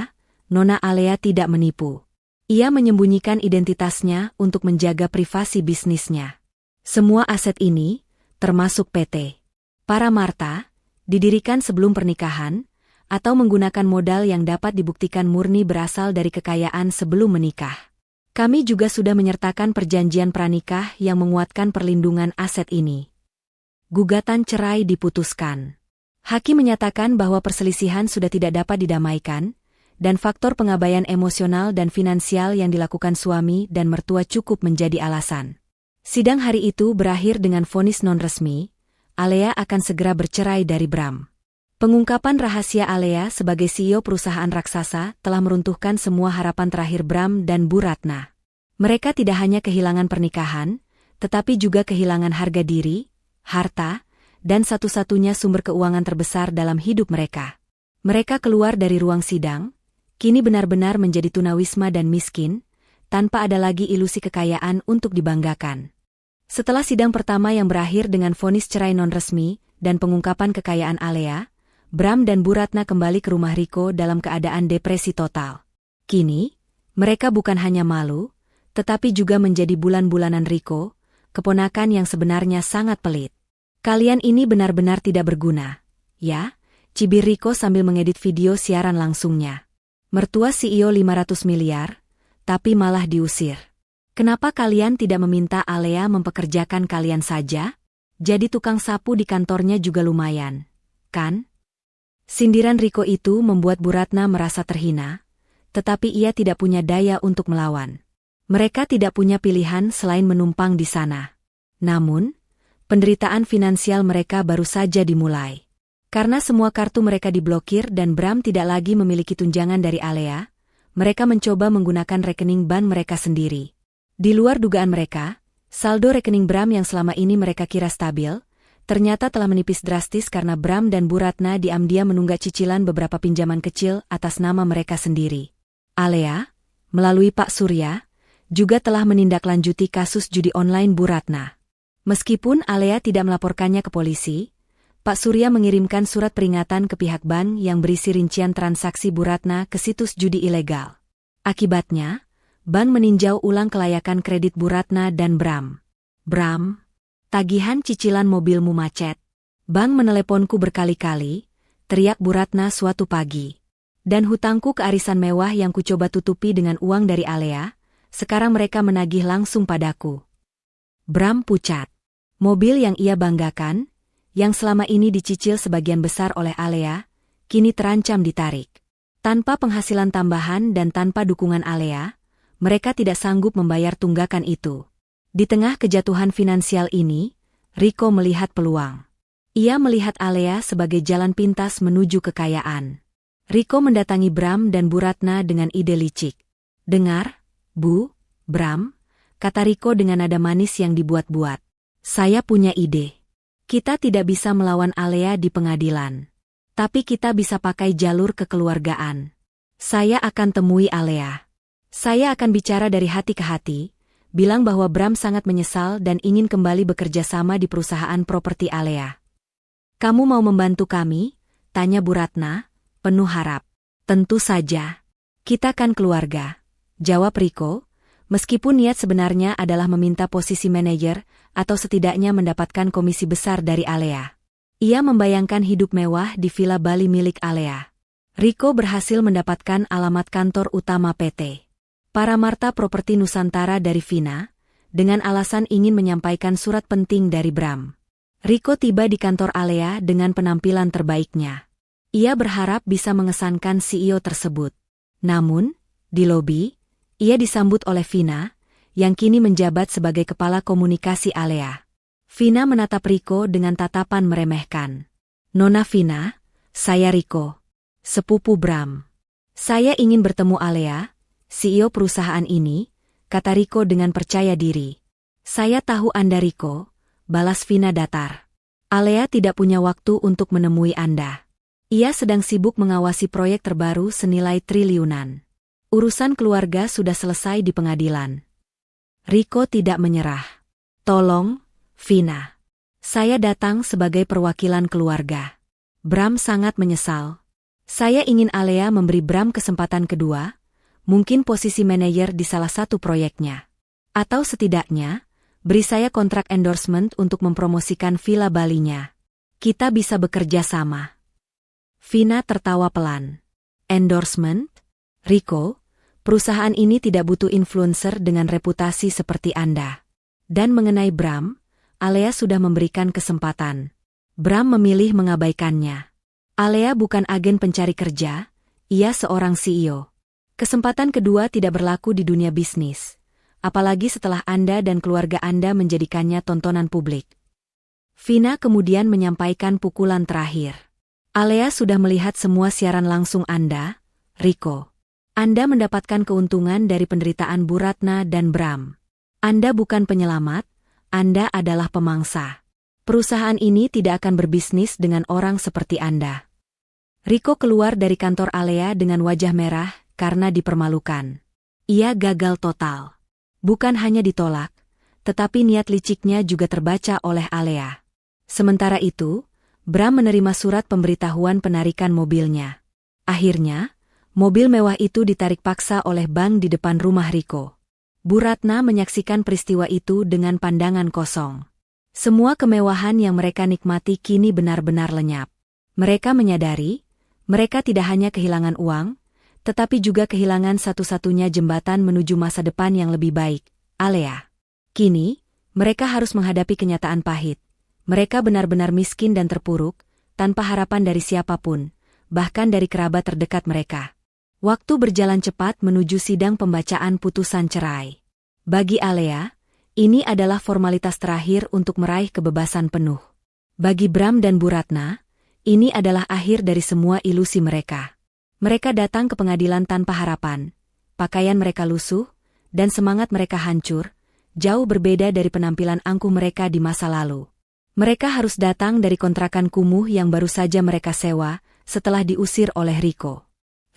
Nona Alea tidak menipu. Ia menyembunyikan identitasnya untuk menjaga privasi bisnisnya. Semua aset ini, termasuk PT Paramarta, didirikan sebelum pernikahan, atau menggunakan modal yang dapat dibuktikan murni berasal dari kekayaan sebelum menikah. Kami juga sudah menyertakan perjanjian pranikah yang menguatkan perlindungan aset ini. Gugatan cerai diputuskan. Hakim menyatakan bahwa perselisihan sudah tidak dapat didamaikan, dan faktor pengabaian emosional dan finansial yang dilakukan suami dan mertua cukup menjadi alasan. Sidang hari itu berakhir dengan vonis non-resmi, Alea akan segera bercerai dari Bram. Pengungkapan rahasia Alea sebagai CEO perusahaan raksasa telah meruntuhkan semua harapan terakhir Bram dan Bu Ratna. Mereka tidak hanya kehilangan pernikahan, tetapi juga kehilangan harga diri, harta, dan satu-satunya sumber keuangan terbesar dalam hidup mereka. Mereka keluar dari ruang sidang, kini benar-benar menjadi tunawisma dan miskin, tanpa ada lagi ilusi kekayaan untuk dibanggakan. Setelah sidang pertama yang berakhir dengan vonis cerai non-resmi dan pengungkapan kekayaan Alea, Bram dan Bu Ratna kembali ke rumah Riko dalam keadaan depresi total. Kini, mereka bukan hanya malu, tetapi juga menjadi bulan-bulanan Riko, keponakan yang sebenarnya sangat pelit. Kalian ini benar-benar tidak berguna, ya? Cibir Riko sambil mengedit video siaran langsungnya. Mertua CEO 500 miliar, tapi malah diusir. Kenapa kalian tidak meminta Alea mempekerjakan kalian saja? Jadi tukang sapu di kantornya juga lumayan, kan? Sindiran Riko itu membuat Bu Ratna merasa terhina, tetapi ia tidak punya daya untuk melawan. Mereka tidak punya pilihan selain menumpang di sana. Namun, penderitaan finansial mereka baru saja dimulai. Karena semua kartu mereka diblokir dan Bram tidak lagi memiliki tunjangan dari Alea, mereka mencoba menggunakan rekening bank mereka sendiri. Di luar dugaan mereka, saldo rekening Bram yang selama ini mereka kira stabil, ternyata telah menipis drastis karena Bram dan Bu Ratna diam-diam menunggak cicilan beberapa pinjaman kecil atas nama mereka sendiri. Alea, melalui Pak Surya, juga telah menindaklanjuti kasus judi online Bu Ratna. Meskipun Alea tidak melaporkannya ke polisi, Pak Surya mengirimkan surat peringatan ke pihak bank yang berisi rincian transaksi Bu Ratna ke situs judi ilegal. Akibatnya, bank meninjau ulang kelayakan kredit Bu Ratna dan Bram. Bram, tagihan cicilan mobilmu macet. Bank meneleponku berkali-kali, teriak Bu Ratna suatu pagi. Dan hutangku ke arisan mewah yang kucoba tutupi dengan uang dari Alea, sekarang mereka menagih langsung padaku. Bram pucat. Mobil yang ia banggakan, yang selama ini dicicil sebagian besar oleh Alea, kini terancam ditarik. Tanpa penghasilan tambahan dan tanpa dukungan Alea, mereka tidak sanggup membayar tunggakan itu. Di tengah kejatuhan finansial ini, Riko melihat peluang. Ia melihat Alea sebagai jalan pintas menuju kekayaan. Riko mendatangi Bram dan Bu Ratna dengan ide licik. "Dengar, Bu, Bram," kata Riko dengan nada manis yang dibuat-buat. "Saya punya ide. Kita tidak bisa melawan Alea di pengadilan. Tapi kita bisa pakai jalur kekeluargaan. Saya akan temui Alea. Saya akan bicara dari hati ke hati, bilang bahwa Bram sangat menyesal dan ingin kembali bekerja sama di perusahaan properti Alea. Kamu mau membantu kami?" tanya Bu Ratna, penuh harap. "Tentu saja. Kita kan keluarga," jawab Riko, meskipun niat sebenarnya adalah meminta posisi manajer atau setidaknya mendapatkan komisi besar dari Alea. Ia membayangkan hidup mewah di Villa Bali milik Alea. Riko berhasil mendapatkan alamat kantor utama PT Paramarta Properti Nusantara dari Vina, dengan alasan ingin menyampaikan surat penting dari Bram. Riko tiba di kantor Alea dengan penampilan terbaiknya. Ia berharap bisa mengesankan CEO tersebut. Namun, di lobi, ia disambut oleh Vina, yang kini menjabat sebagai kepala komunikasi Alea. Vina menatap Riko dengan tatapan meremehkan. "Nona Vina, saya Riko, sepupu Bram. Saya ingin bertemu Alea, CEO perusahaan ini," kata Riko dengan percaya diri. "Saya tahu Anda Riko," balas Vina datar. "Alea tidak punya waktu untuk menemui Anda. Ia sedang sibuk mengawasi proyek terbaru senilai triliunan. Urusan keluarga sudah selesai di pengadilan." Riko tidak menyerah. "Tolong, Vina. Saya datang sebagai perwakilan keluarga." Bram sangat menyesal. "Saya ingin Alea memberi Bram kesempatan kedua, mungkin posisi manajer di salah satu proyeknya. Atau setidaknya, beri saya kontrak endorsement untuk mempromosikan Villa Balinya. Kita bisa bekerja sama." Vina tertawa pelan. "Endorsement? Riko, perusahaan ini tidak butuh influencer dengan reputasi seperti Anda. Dan mengenai Bram, Alea sudah memberikan kesempatan. Bram memilih mengabaikannya. Alea bukan agen pencari kerja, ia seorang CEO. Kesempatan kedua tidak berlaku di dunia bisnis, apalagi setelah Anda dan keluarga Anda menjadikannya tontonan publik." Vina kemudian menyampaikan pukulan terakhir. "Alea sudah melihat semua siaran langsung Anda, Riko. Anda mendapatkan keuntungan dari penderitaan Bu Ratna dan Bram. Anda bukan penyelamat, Anda adalah pemangsa. Perusahaan ini tidak akan berbisnis dengan orang seperti Anda. Riko keluar dari kantor Alea dengan wajah merah karena dipermalukan. Ia gagal total. Bukan hanya ditolak, tetapi niat liciknya juga terbaca oleh Alea. Sementara itu, Bram menerima surat pemberitahuan penarikan mobilnya. Akhirnya, mobil mewah itu ditarik paksa oleh bank di depan rumah Riko. Bu Ratna menyaksikan peristiwa itu dengan pandangan kosong. Semua kemewahan yang mereka nikmati kini benar-benar lenyap. Mereka menyadari, mereka tidak hanya kehilangan uang, tetapi juga kehilangan satu-satunya jembatan menuju masa depan yang lebih baik, Alea. Kini, mereka harus menghadapi kenyataan pahit. Mereka benar-benar miskin dan terpuruk, tanpa harapan dari siapapun, bahkan dari kerabat terdekat mereka. Waktu berjalan cepat menuju sidang pembacaan putusan cerai. Bagi Alea, ini adalah formalitas terakhir untuk meraih kebebasan penuh. Bagi Bram dan Bu Ratna, ini adalah akhir dari semua ilusi mereka. Mereka datang ke pengadilan tanpa harapan, pakaian mereka lusuh, dan semangat mereka hancur, jauh berbeda dari penampilan angkuh mereka di masa lalu. Mereka harus datang dari kontrakan kumuh yang baru saja mereka sewa, setelah diusir oleh Riko.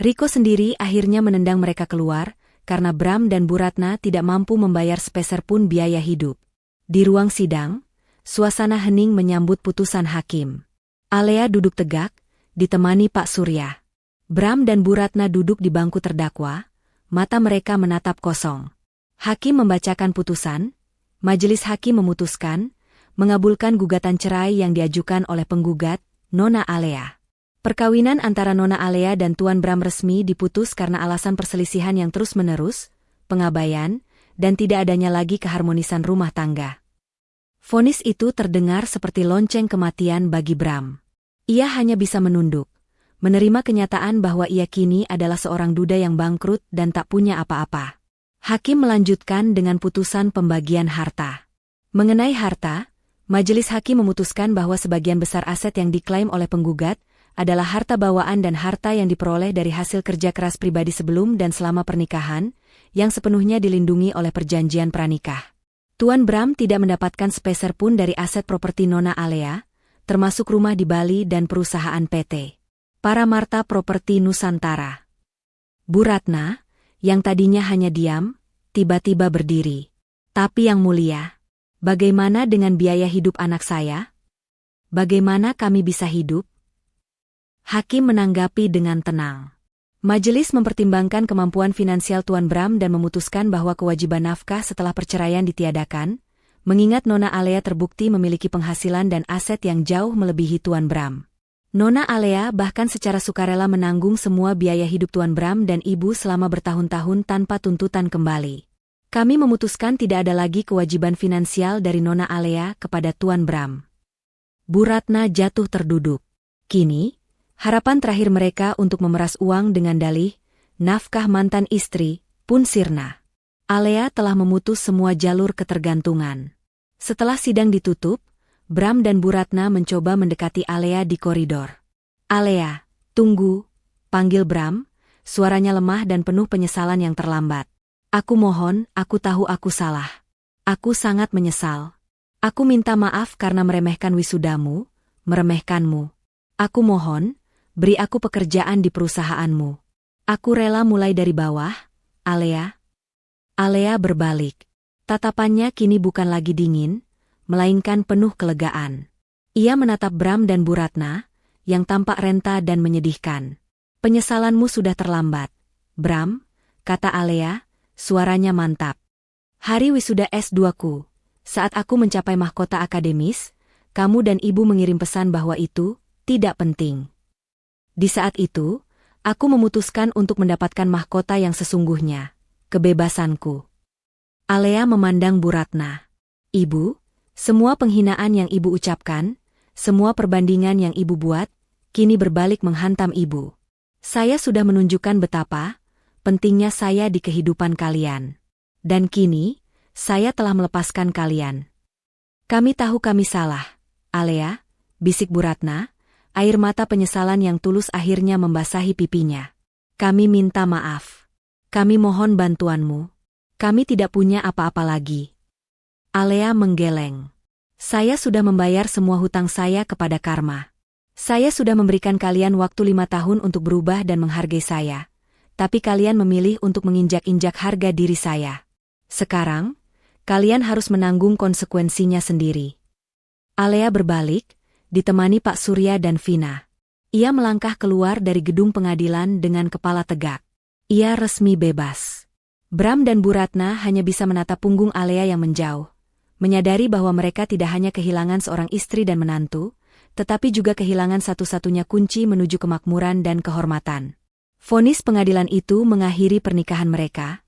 Riko sendiri akhirnya menendang mereka keluar, karena Bram dan Bu Ratna tidak mampu membayar sepeser pun biaya hidup. Di ruang sidang, suasana hening menyambut putusan hakim. Alea duduk tegak, ditemani Pak Surya. Bram dan Bu Ratna duduk di bangku terdakwa, mata mereka menatap kosong. Hakim membacakan putusan, majelis hakim memutuskan, mengabulkan gugatan cerai yang diajukan oleh penggugat, Nona Alea. Perkawinan antara Nona Alea dan Tuan Bram resmi diputus karena alasan perselisihan yang terus-menerus, pengabaian, dan tidak adanya lagi keharmonisan rumah tangga. Vonis itu terdengar seperti lonceng kematian bagi Bram. Ia hanya bisa menunduk, menerima kenyataan bahwa ia kini adalah seorang duda yang bangkrut dan tak punya apa-apa. Hakim melanjutkan dengan putusan pembagian harta. Mengenai harta, majelis hakim memutuskan bahwa sebagian besar aset yang diklaim oleh penggugat adalah harta bawaan dan harta yang diperoleh dari hasil kerja keras pribadi sebelum dan selama pernikahan, yang sepenuhnya dilindungi oleh perjanjian pranikah. Tuan Bram tidak mendapatkan sepeser pun dari aset properti Nona Alea, termasuk rumah di Bali dan perusahaan PT Paramarta Properti Nusantara. Bu Ratna, yang tadinya hanya diam, tiba-tiba berdiri. Tapi yang mulia, bagaimana dengan biaya hidup anak saya? Bagaimana kami bisa hidup? Hakim menanggapi dengan tenang. Majelis mempertimbangkan kemampuan finansial Tuan Bram dan memutuskan bahwa kewajiban nafkah setelah perceraian ditiadakan, mengingat Nona Alea terbukti memiliki penghasilan dan aset yang jauh melebihi Tuan Bram. Nona Alea bahkan secara sukarela menanggung semua biaya hidup Tuan Bram dan Ibu selama bertahun-tahun tanpa tuntutan kembali. Kami memutuskan tidak ada lagi kewajiban finansial dari Nona Alea kepada Tuan Bram. Bu Ratna jatuh terduduk. Kini, harapan terakhir mereka untuk memeras uang dengan dalih, nafkah mantan istri, pun sirna. Alea telah memutus semua jalur ketergantungan. Setelah sidang ditutup, Bram dan Bu Ratna mencoba mendekati Alea di koridor. "Alea, tunggu," panggil Bram, suaranya lemah dan penuh penyesalan yang terlambat. "Aku mohon, aku tahu aku salah. Aku sangat menyesal. Aku minta maaf karena meremehkan wisudamu, meremehkanmu. Aku mohon, beri aku pekerjaan di perusahaanmu. Aku rela mulai dari bawah, Alea." Alea berbalik. Tatapannya kini bukan lagi dingin, melainkan penuh kelegaan. Ia menatap Bram dan Bu Ratna, yang tampak renta dan menyedihkan. "Penyesalanmu sudah terlambat, Bram," kata Alea, suaranya mantap. "Hari wisuda S2-ku, saat aku mencapai mahkota akademis, kamu dan ibu mengirim pesan bahwa itu tidak penting. Di saat itu, aku memutuskan untuk mendapatkan mahkota yang sesungguhnya, kebebasanku." Alea memandang Bu Ratna. "Ibu, semua penghinaan yang ibu ucapkan, semua perbandingan yang ibu buat, kini berbalik menghantam ibu. Saya sudah menunjukkan betapa pentingnya saya di kehidupan kalian. Dan kini, saya telah melepaskan kalian." "Kami tahu kami salah, Alea," bisik Bu Ratna, air mata penyesalan yang tulus akhirnya membasahi pipinya. "Kami minta maaf." Kami mohon bantuanmu. Kami tidak punya apa-apa lagi. Alea menggeleng. Saya sudah membayar semua hutang saya kepada karma. Saya sudah memberikan kalian waktu 5 tahun untuk berubah dan menghargai saya. Tapi kalian memilih untuk menginjak-injak harga diri saya. Sekarang, kalian harus menanggung konsekuensinya sendiri. Alea berbalik, ditemani Pak Surya dan Vina. Ia melangkah keluar dari gedung pengadilan dengan kepala tegak. Ia resmi bebas. Bram dan Bu Ratna hanya bisa menatap punggung Alea yang menjauh. Menyadari bahwa mereka tidak hanya kehilangan seorang istri dan menantu, tetapi juga kehilangan satu-satunya kunci menuju kemakmuran dan kehormatan. Vonis pengadilan itu mengakhiri pernikahan mereka,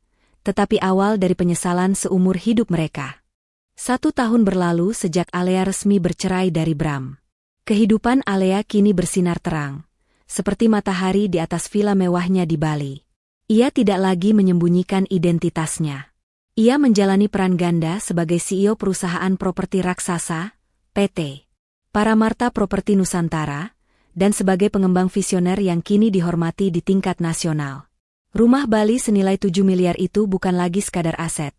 tetapi awal dari penyesalan seumur hidup mereka. 1 tahun berlalu sejak Alea resmi bercerai dari Bram. Kehidupan Alea kini bersinar terang, seperti matahari di atas villa mewahnya di Bali. Ia tidak lagi menyembunyikan identitasnya. Ia menjalani peran ganda sebagai CEO perusahaan properti raksasa, PT Paramarta Properti Nusantara, dan sebagai pengembang visioner yang kini dihormati di tingkat nasional. Rumah Bali senilai 7 miliar itu bukan lagi sekadar aset,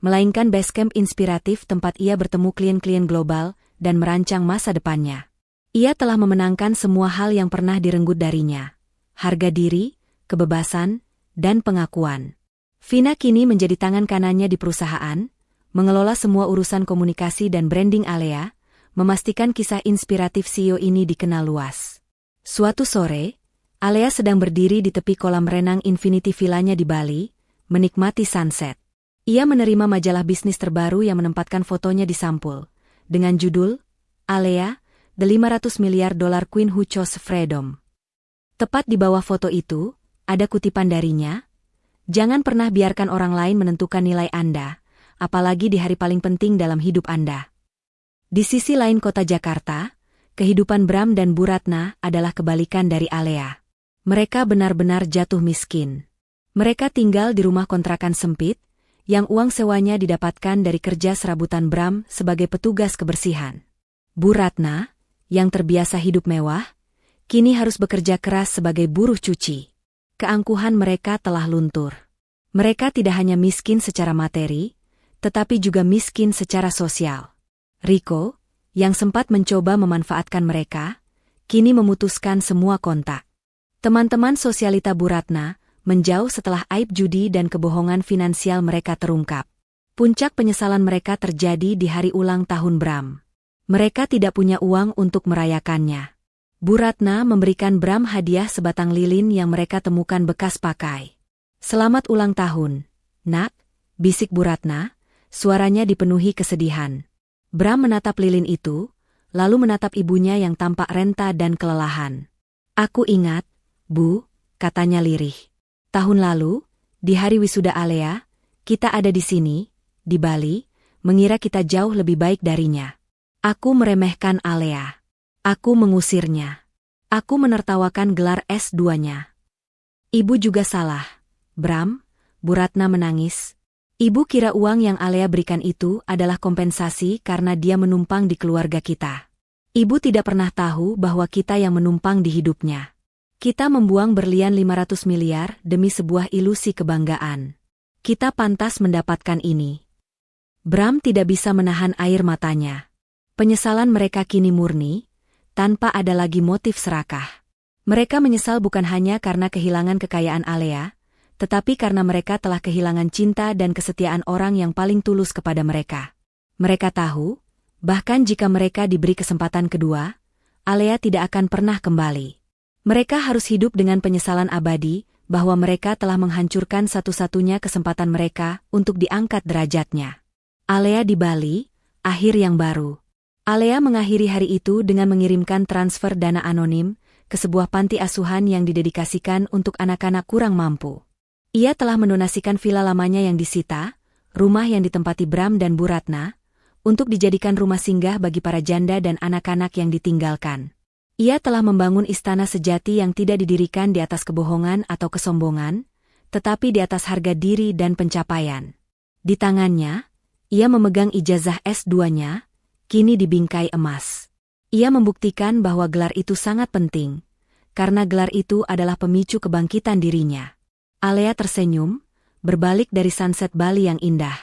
melainkan basecamp inspiratif tempat ia bertemu klien-klien global dan merancang masa depannya. Ia telah memenangkan semua hal yang pernah direnggut darinya: harga diri, kebebasan, dan pengakuan. Vina kini menjadi tangan kanannya di perusahaan, mengelola semua urusan komunikasi dan branding Alea, memastikan kisah inspiratif CEO ini dikenal luas. Suatu sore, Alea sedang berdiri di tepi kolam renang Infinity Villanya di Bali, menikmati sunset. Ia menerima majalah bisnis terbaru yang menempatkan fotonya di sampul, dengan judul, Alea, The 500 Miliar Dollar Queen Who Chose Freedom. Tepat di bawah foto itu, ada kutipan darinya, "Jangan pernah biarkan orang lain menentukan nilai Anda, apalagi di hari paling penting dalam hidup Anda." Di sisi lain kota Jakarta, kehidupan Bram dan Bu Ratna adalah kebalikan dari Alea. Mereka benar-benar jatuh miskin. Mereka tinggal di rumah kontrakan sempit, yang uang sewanya didapatkan dari kerja serabutan Bram sebagai petugas kebersihan. Bu Ratna, yang terbiasa hidup mewah, kini harus bekerja keras sebagai buruh cuci. Keangkuhan mereka telah luntur. Mereka tidak hanya miskin secara materi, tetapi juga miskin secara sosial. Rico, yang sempat mencoba memanfaatkan mereka, kini memutuskan semua kontak. Teman-teman sosialita Bu Ratna menjauh setelah aib judi dan kebohongan finansial mereka terungkap. Puncak penyesalan mereka terjadi di hari ulang tahun Bram. Mereka tidak punya uang untuk merayakannya. Bu Ratna memberikan Bram hadiah sebatang lilin yang mereka temukan bekas pakai. "Selamat ulang tahun, Nak," bisik Bu Ratna, suaranya dipenuhi kesedihan. Bram menatap lilin itu, lalu menatap ibunya yang tampak renta dan kelelahan. "Aku ingat, Bu," katanya lirih. "Tahun lalu, di hari wisuda Alea, kita ada di sini, di Bali, mengira kita jauh lebih baik darinya. Aku meremehkan Alea. Aku mengusirnya. Aku menertawakan gelar S2-nya. Ibu juga salah, Bram," Bu Ratna menangis. "Ibu kira uang yang Alea berikan itu adalah kompensasi karena dia menumpang di keluarga kita. Ibu tidak pernah tahu bahwa kita yang menumpang di hidupnya. Kita membuang berlian 500 miliar demi sebuah ilusi kebanggaan. Kita pantas mendapatkan ini." Bram tidak bisa menahan air matanya. Penyesalan mereka kini murni, tanpa ada lagi motif serakah. Mereka menyesal bukan hanya karena kehilangan kekayaan Alea, tetapi karena mereka telah kehilangan cinta dan kesetiaan orang yang paling tulus kepada mereka. Mereka tahu, bahkan jika mereka diberi kesempatan kedua, Alea tidak akan pernah kembali. Mereka harus hidup dengan penyesalan abadi bahwa mereka telah menghancurkan satu-satunya kesempatan mereka untuk diangkat derajatnya. Alea di Bali, akhir yang baru. Alea mengakhiri hari itu dengan mengirimkan transfer dana anonim ke sebuah panti asuhan yang didedikasikan untuk anak-anak kurang mampu. Ia telah mendonasikan villa lamanya yang disita, rumah yang ditempati Bram dan Bu Ratna, untuk dijadikan rumah singgah bagi para janda dan anak-anak yang ditinggalkan. Ia telah membangun istana sejati yang tidak didirikan di atas kebohongan atau kesombongan, tetapi di atas harga diri dan pencapaian. Di tangannya, ia memegang ijazah S2-nya, kini dibingkai emas. Ia membuktikan bahwa gelar itu sangat penting, karena gelar itu adalah pemicu kebangkitan dirinya. Alea tersenyum, berbalik dari sunset Bali yang indah.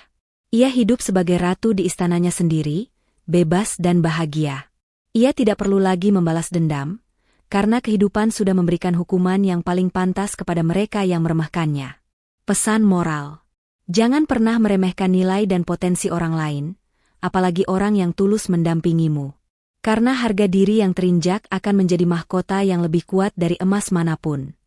Ia hidup sebagai ratu di istananya sendiri, bebas dan bahagia. Ia tidak perlu lagi membalas dendam, karena kehidupan sudah memberikan hukuman yang paling pantas kepada mereka yang meremehkannya. Pesan moral: jangan pernah meremehkan nilai dan potensi orang lain, apalagi orang yang tulus mendampingimu. Karena harga diri yang terinjak akan menjadi mahkota yang lebih kuat dari emas manapun.